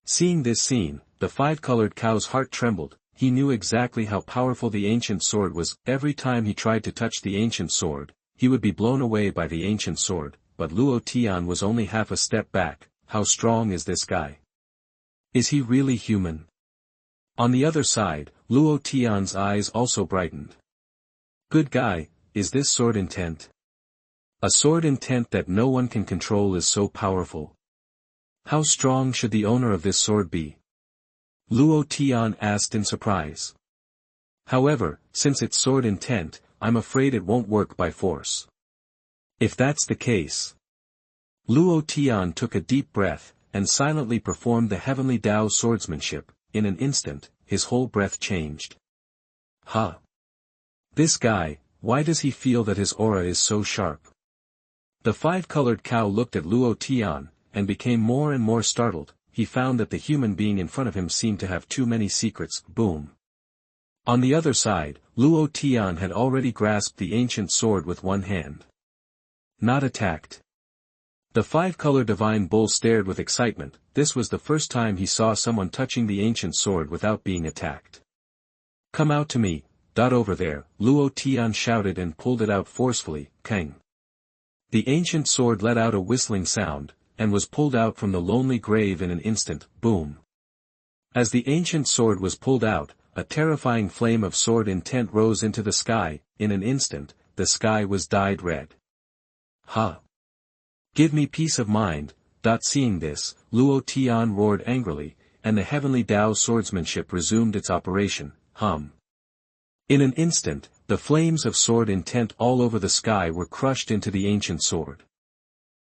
Seeing this scene, the five-colored cow's heart trembled. He knew exactly how powerful the ancient sword was. Every time he tried to touch the ancient sword, he would be blown away by the ancient sword, but Luo Tian was only half a step back. How strong is this guy? Is he really human? On the other side, Luo Tian's eyes also brightened. Good guy, is this sword intent? A sword intent that no one can control is so powerful. How strong should the owner of this sword be? Luo Tian asked in surprise. However, since it's sword intent, I'm afraid it won't work by force. If that's the case. Luo Tian took a deep breath, and silently performed the heavenly Dao swordsmanship. In an instant, his whole breath changed. Huh? This guy, why does he feel that his aura is so sharp? The five-colored cow looked at Luo Tian, and became more and more startled. He found that the human being in front of him seemed to have too many secrets. Boom. On the other side, Luo Tian had already grasped the ancient sword with one hand. Not attacked. The five-color divine bull stared with excitement. This was the first time he saw someone touching the ancient sword without being attacked. Come out to me, over there, Luo Tian shouted and pulled it out forcefully. Kang. The ancient sword let out a whistling sound, and was pulled out from the lonely grave in an instant. Boom. As the ancient sword was pulled out, a terrifying flame of sword intent rose into the sky. In an instant, the sky was dyed red. Huh? Give me peace of mind. Seeing this, Luo Tian roared angrily, and the heavenly Dao swordsmanship resumed its operation. In an instant, the flames of sword intent all over the sky were crushed into the ancient sword.